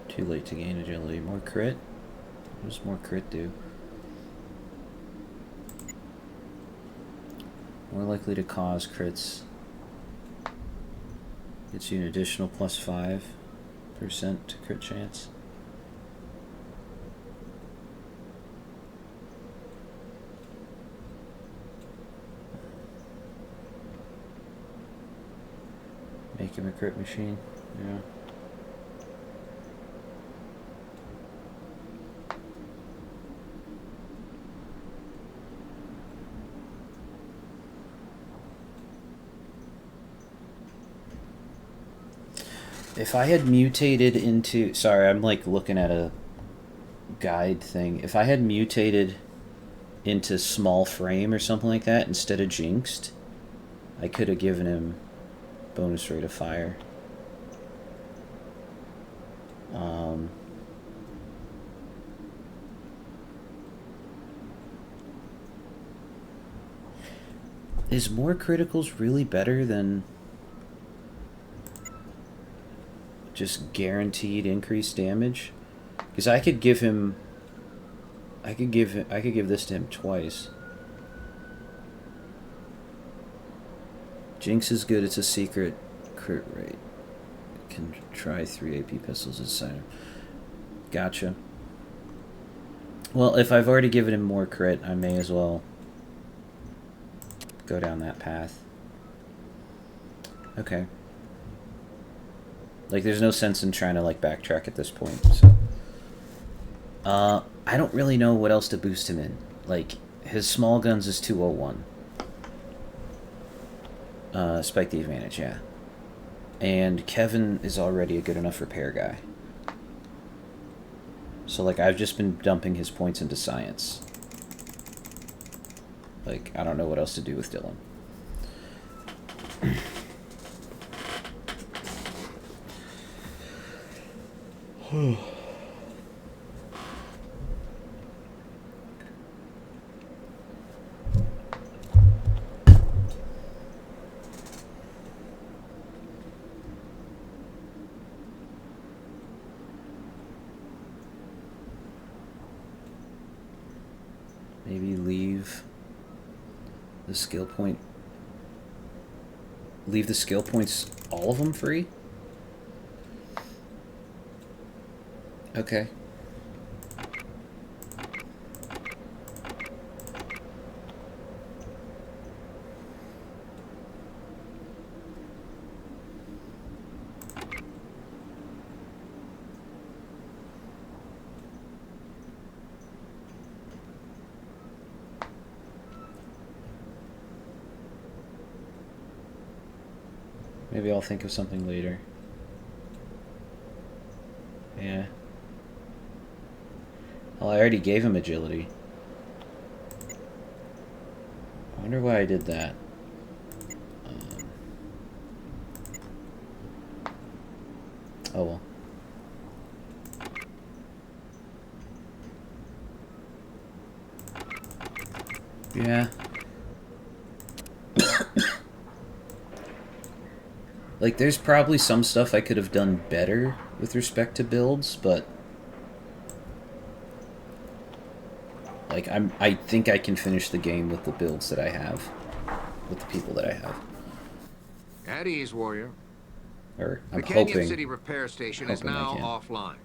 Speaker 1: Too late to gain agility. More crit? What does more crit do? More likely to cause crits. Gets you an additional +5% to crit chance. Make him a crit machine. Yeah. If I had mutated into... Sorry, I'm like looking at a guide thing. If I had mutated into small frame or something like that instead of jinxed, I could have given him bonus rate of fire. Is more criticals really better than just guaranteed increased damage? Because I could give him, I could give this to him twice. Jinx is good. It's a secret crit rate. Can try 3 AP pistols inside him. Gotcha. Well, if I've already given him more crit, I may as well go down that path. Okay. Like, there's no sense in trying to, like, backtrack at this point, so. I don't really know what else to boost him in. Like, his small guns is 201. Spike the advantage, yeah. And Kevin is already a good enough repair guy. So, like, I've just been dumping his points into science. Like, I don't know what else to do with Dylan. Maybe leave the skill point. Leave the skill points, all of them free? Okay. Maybe I'll think of something later. Yeah. Well, I already gave him agility. I wonder why I did that. Oh well. Yeah. Like, there's probably some stuff I could have done better with respect to builds, but like, I think I can finish the game with the builds that I have, with the people that I have.
Speaker 2: At ease, warrior.
Speaker 1: Or I'm
Speaker 2: the Canyon
Speaker 1: hoping.
Speaker 2: City repair station is now offline.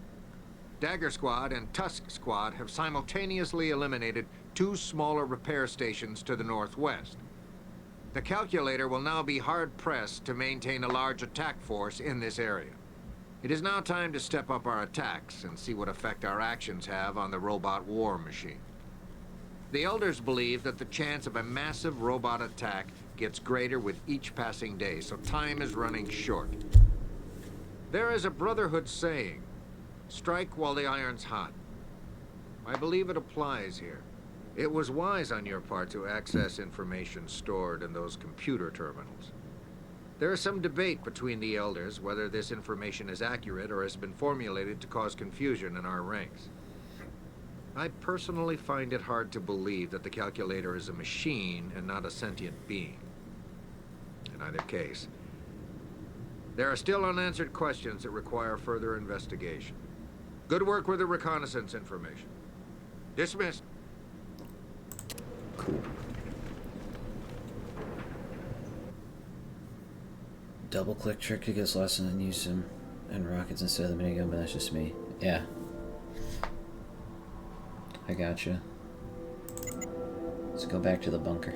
Speaker 2: Dagger Squad and Tusk Squad have simultaneously eliminated 2 smaller repair stations to the northwest. The Calculator will now be hard-pressed to maintain a large attack force in this area. It is now time to step up our attacks and see what effect our actions have on the robot war machine. The Elders believe that the chance of a massive robot attack gets greater with each passing day, so time is running short. There is a Brotherhood saying, strike while the iron's hot. I believe it applies here. It was wise on your part to access information stored in those computer terminals. There is some debate between the Elders whether this information is accurate or has been formulated to cause confusion in our ranks. I personally find it hard to believe that the Calculator is a machine and not a sentient being. In either case, there are still unanswered questions that require further investigation. Good work with the reconnaissance information. Dismissed.
Speaker 1: Cool. Double click trick to get lost and use them and rockets instead of the minigun, but that's just me. Yeah. I gotcha. Let's go back to the bunker.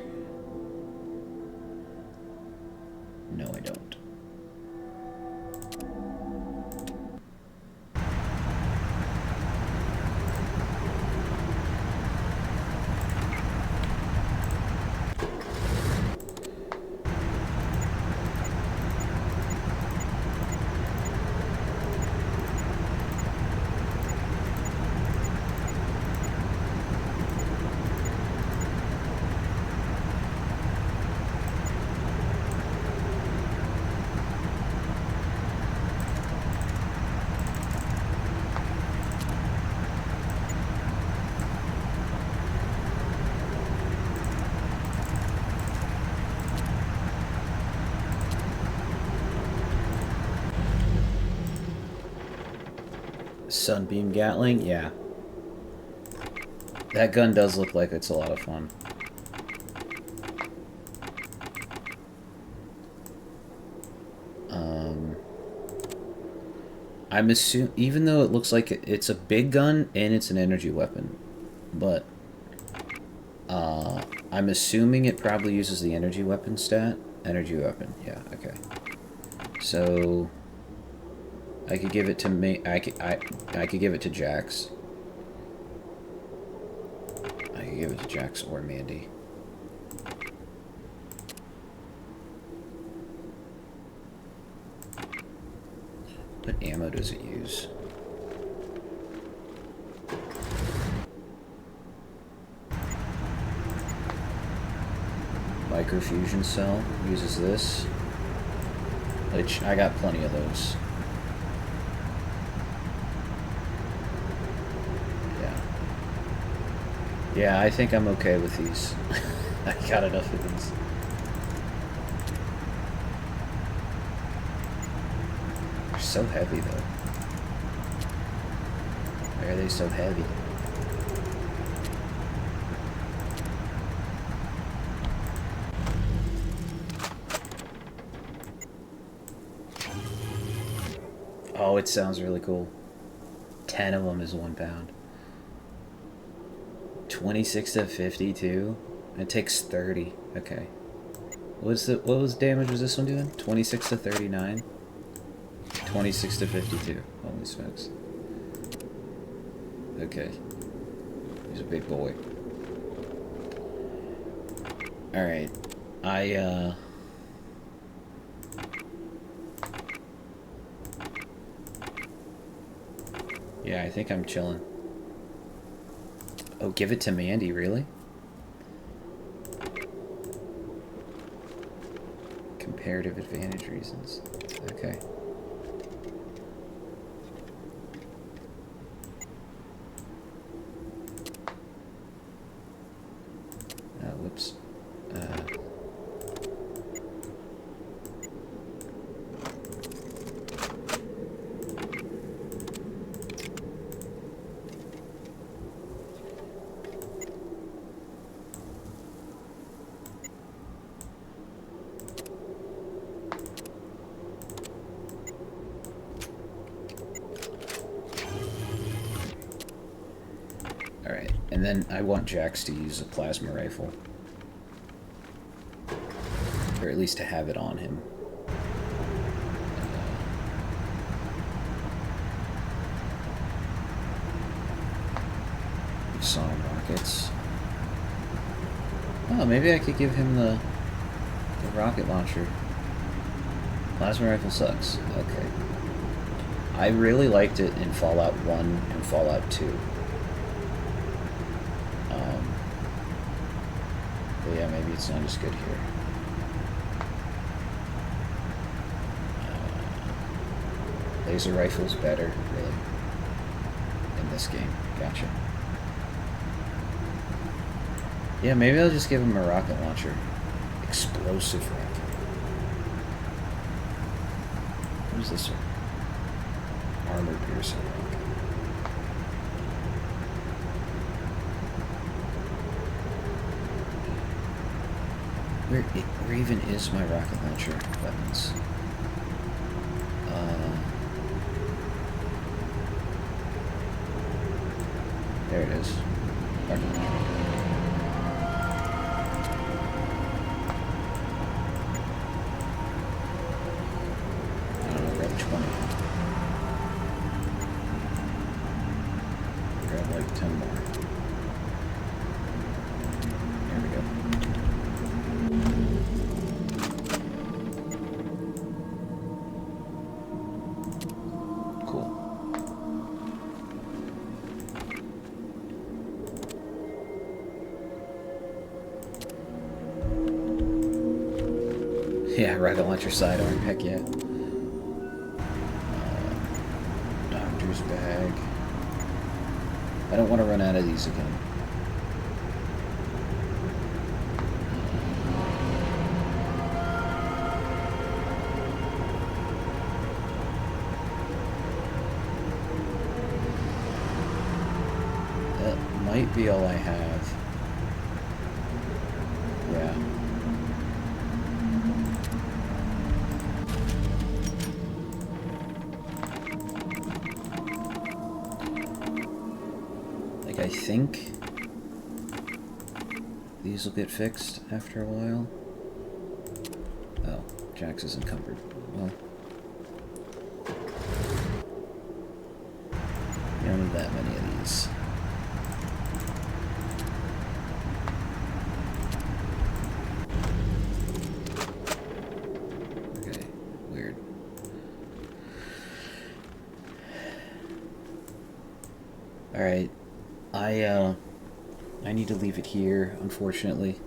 Speaker 1: No, I don't. Sunbeam Gatling? Yeah. That gun does look like it's a lot of fun. I'm assuming, even though it looks like it's a big gun and it's an energy weapon, but I'm assuming it probably uses the energy weapon stat. Energy weapon, yeah, okay. So I could give it to me. I could give it to Jax. I could give it to Jax or Mandy. What ammo does it use? Microfusion cell uses this, which I got plenty of those. Yeah, I think I'm okay with these. I got enough of these. They're so heavy, though. Why are they so heavy? Oh, it sounds really cool. 10 of them is 1 pound. 26 to 52. It takes 30. Okay. What was damage was this one doing? 26 to 39. 26 to 52. Holy smokes. Okay. He's a big boy. Alright. Yeah, I think I'm chilling. Oh, give it to Mandy, really? Comparative advantage reasons. Okay. Whoops. Alright, and then I want Jax to use a plasma rifle. Or at least to have it on him. Sonic rockets. Oh, maybe I could give him the rocket launcher. Plasma rifle sucks. Okay. I really liked it in Fallout 1 and Fallout 2. But yeah, maybe it's not as good here. Laser rifle's better, really, in this game. Gotcha. Yeah, maybe I'll just give him a rocket launcher. Explosive rocket. What is this one? Armor piercing rocket. Where even is my rocket launcher weapons? There it is. Rocket launcher. I don't know, grab 20. Grab like 10 more. There we go. Yeah, rocket launcher sidearm, heck yeah. Doctor's bag. I don't want to run out of these again. might be all I have. Yeah. Like, I think these will get fixed after a while. Oh, Jax is encumbered. Well, you don't need that many of these. Okay, weird. Alright, I need to leave it here, unfortunately.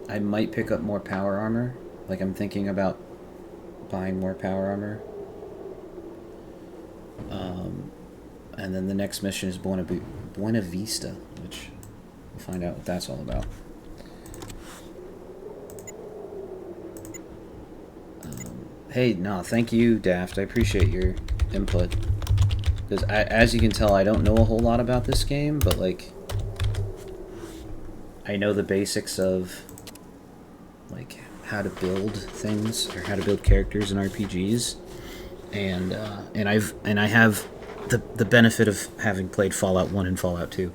Speaker 1: I might pick up more power armor. Like, I'm thinking about buying more power armor. And then the next mission is Buena Vista, which we'll find out what that's all about. Hey, no, thank you, Daft. I appreciate your input. Because, as you can tell, I don't know a whole lot about this game, but, like, I know the basics of, like, how to build things, or how to build characters in RPGs. And I have the benefit of having played Fallout 1 and Fallout 2.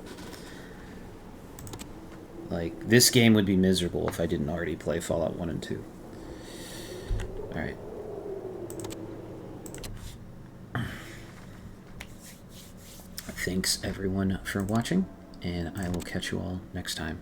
Speaker 1: Like, this game would be miserable if I didn't already play Fallout 1 and 2. Alright. Thanks everyone for watching, and I will catch you all next time.